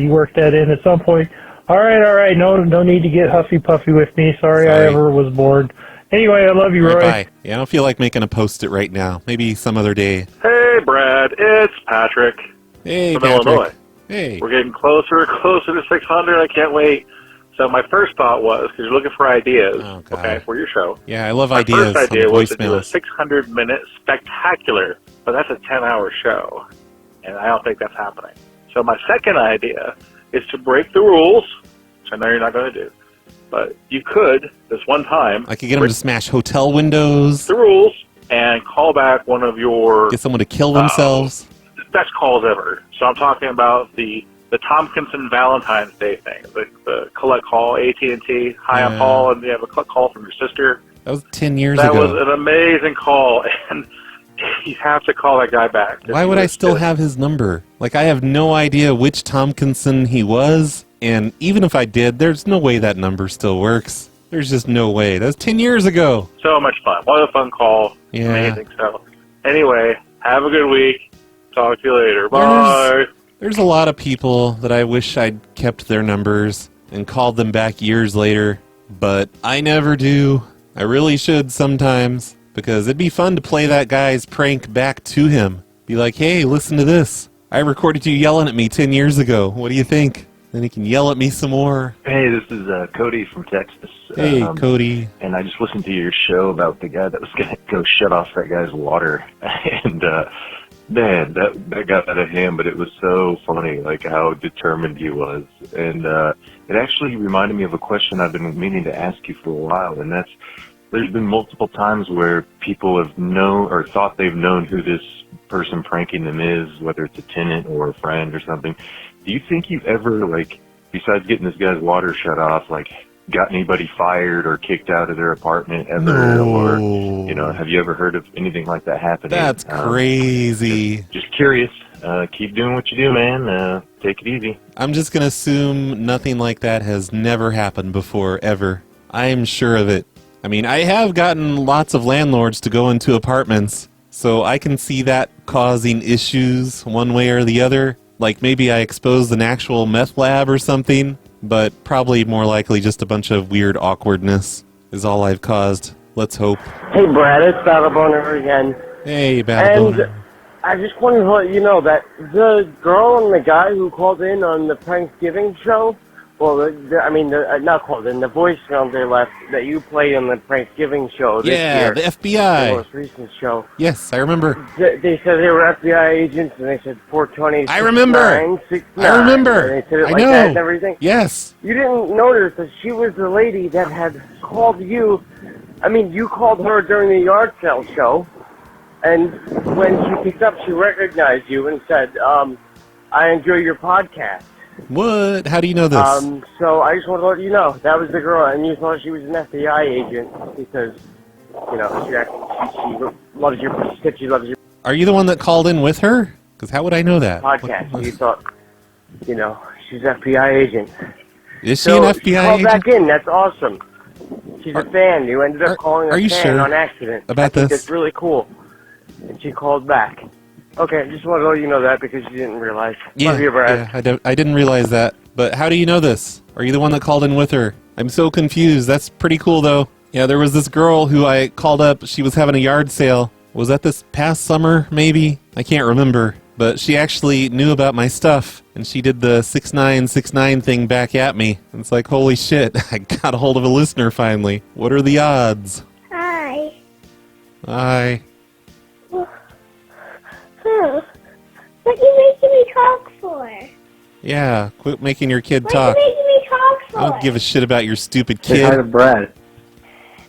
you worked that in at some point. All right. No need to get huffy-puffy with me. Sorry I ever was bored. Anyway, I love you, Roy. Bye. Yeah, I don't feel like making a post-it right now. Maybe some other day. Hey, Brad. It's Patrick. Hey, from Patrick. Illinois. Hey. We're getting closer to 600. I can't wait. So my first thought was, because you're looking for ideas, okay, for your show. Yeah, I love my ideas first idea on the was to do a voicemails. 600-minute spectacular, but that's a 10-hour show, and I don't think that's happening. So my second idea is to break the rules, which I know you're not going to do, but you could, this one time, I could get them to smash hotel windows. the rules and call back one of your... Get someone to kill themselves. best calls ever. So I'm talking about the Tompkinson Valentine's Day thing, the collect call, AT&T, hi, I'm Paul, and you have a collect call from your sister. That was 10 years That ago. was an amazing call, and you have to call that guy back. Why would I still have his number? Like, I have no idea which Tompkinson he was, and even if I did, there's no way that number still works. There's just no way. That was 10 years ago. So much fun. What a fun call. Yeah. Amazing. So, anyway, have a good week. Talk to you later. Bye. There's a lot of people that I wish I'd kept their numbers and called them back years later, but I never do. I really should sometimes, because it'd be fun to play that guy's prank back to him. Be like, hey, listen to this. I recorded you yelling at me 10 years ago. What do you think? Then he can yell at me some more. Hey, this is Cody from Texas. Hey, Cody. And I just listened to your show about the guy that was going to go shut off that guy's water. And, man, that got out of hand, but it was so funny, like how determined he was. And it actually reminded me of a question I've been meaning to ask you for a while, and that's, there's been multiple times where people have known or thought they've known who this person pranking them is, whether it's a tenant or a friend or something. Do you think you've ever, like, besides getting this guy's water shut off, like, got anybody fired or kicked out of their apartment ever? No. Or, you know, have you ever heard of anything like that happening? That's crazy. Just curious. Keep doing what you do, man. Take it easy. I'm just going to assume nothing like that has never happened before, ever. I am sure of it. I mean, I have gotten lots of landlords to go into apartments, so I can see that causing issues one way or the other. Like maybe I exposed an actual meth lab or something, but probably more likely just a bunch of weird awkwardness is all I've caused. Let's hope. Hey, Brad, it's Battle Boner again. Hey, Battle Boner. And I just wanted to let you know that the girl and the guy who called in on the Thanksgiving show, well, not called in, the voicemail they left that you played on the Thanksgiving show this year. Yeah, the FBI. The most recent show. Yes, I remember. They said they were FBI agents, and they said 420. I remember. I remember. And they said it I like know. that and everything. Yes. You didn't notice that she was the lady that had called you. I mean, you called her during the yard sale show, and when she picked up, she recognized you and said, I enjoy your podcast. What? How do you know this? So I just want to let you know, that was the girl, and you thought she was an FBI agent because, you know, she loves your, she loves your Are you the one that called in with her? Because how would I know that? podcast. You thought, you know, she's an FBI agent. Is she an FBI she called agent? back in. That's awesome. She's a fan. You ended up calling are a you fan sure on accident. about I think this? That's really cool. And she called back. Okay, just wanted to let you know that because you didn't realize. Love you, Brad. Yeah, I didn't realize that. But how do you know this? Are you the one that called in with her? I'm so confused. That's pretty cool, though. Yeah, there was this girl who I called up. She was having a yard sale. Was that this past summer, maybe? I can't remember. But she actually knew about my stuff, and she did the 6969 thing back at me. And it's like, holy shit, I got a hold of a listener finally. What are the odds? Hi. Hi. What are you making me talk for? Yeah, quit making your kid What talk. are you making me talk for? I don't give a shit about your stupid Say hi to kid. Brad.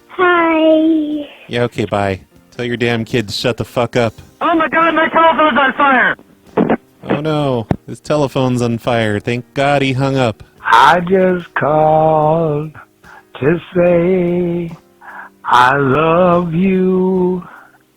Hi. Yeah, okay, bye. Tell your damn kid to shut the fuck up. Oh my god, my telephone's on fire! Oh no, his telephone's on fire. Thank God he hung up. I just called to say I love you.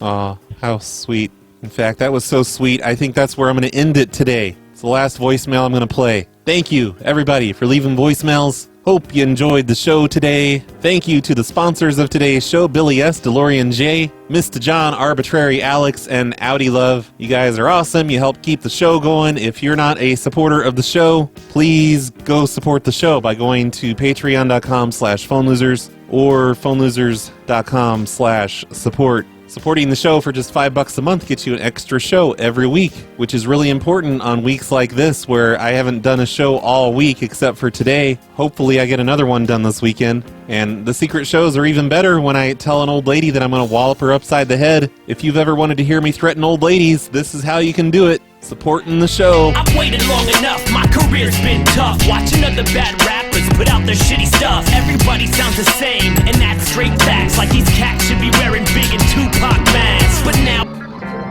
Aw, how sweet. In fact, that was so sweet, I think that's where I'm going to end it today. It's the last voicemail I'm going to play. Thank you, everybody, for leaving voicemails. Hope you enjoyed the show today. Thank you to the sponsors of today's show, Billy S., Delorean J, MistaJohn, ArbitraryAlex, and Audi Love. You guys are awesome. You help keep the show going. If you're not a supporter of the show, please go support the show by going to patreon.com/phonelosers or phonelosers.com/support. Supporting the show for just $5 a month gets you an extra show every week, which is really important on weeks like this where I haven't done a show all week except for today. Hopefully I get another one done this weekend. And the secret shows are even better when I tell an old lady that I'm going to wallop her upside the head. If you've ever wanted to hear me threaten old ladies, this is how you can do it. Supporting the show. I've waited long enough, my career's been tough. Watching other bad rappers put out their shitty stuff. Everybody sounds the same, and that's straight facts. Like these cats should be wearing big and Tupac masks. But now...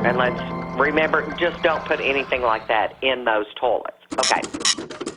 And succulents. Remember, just don't put anything like that in those toilets. Okay.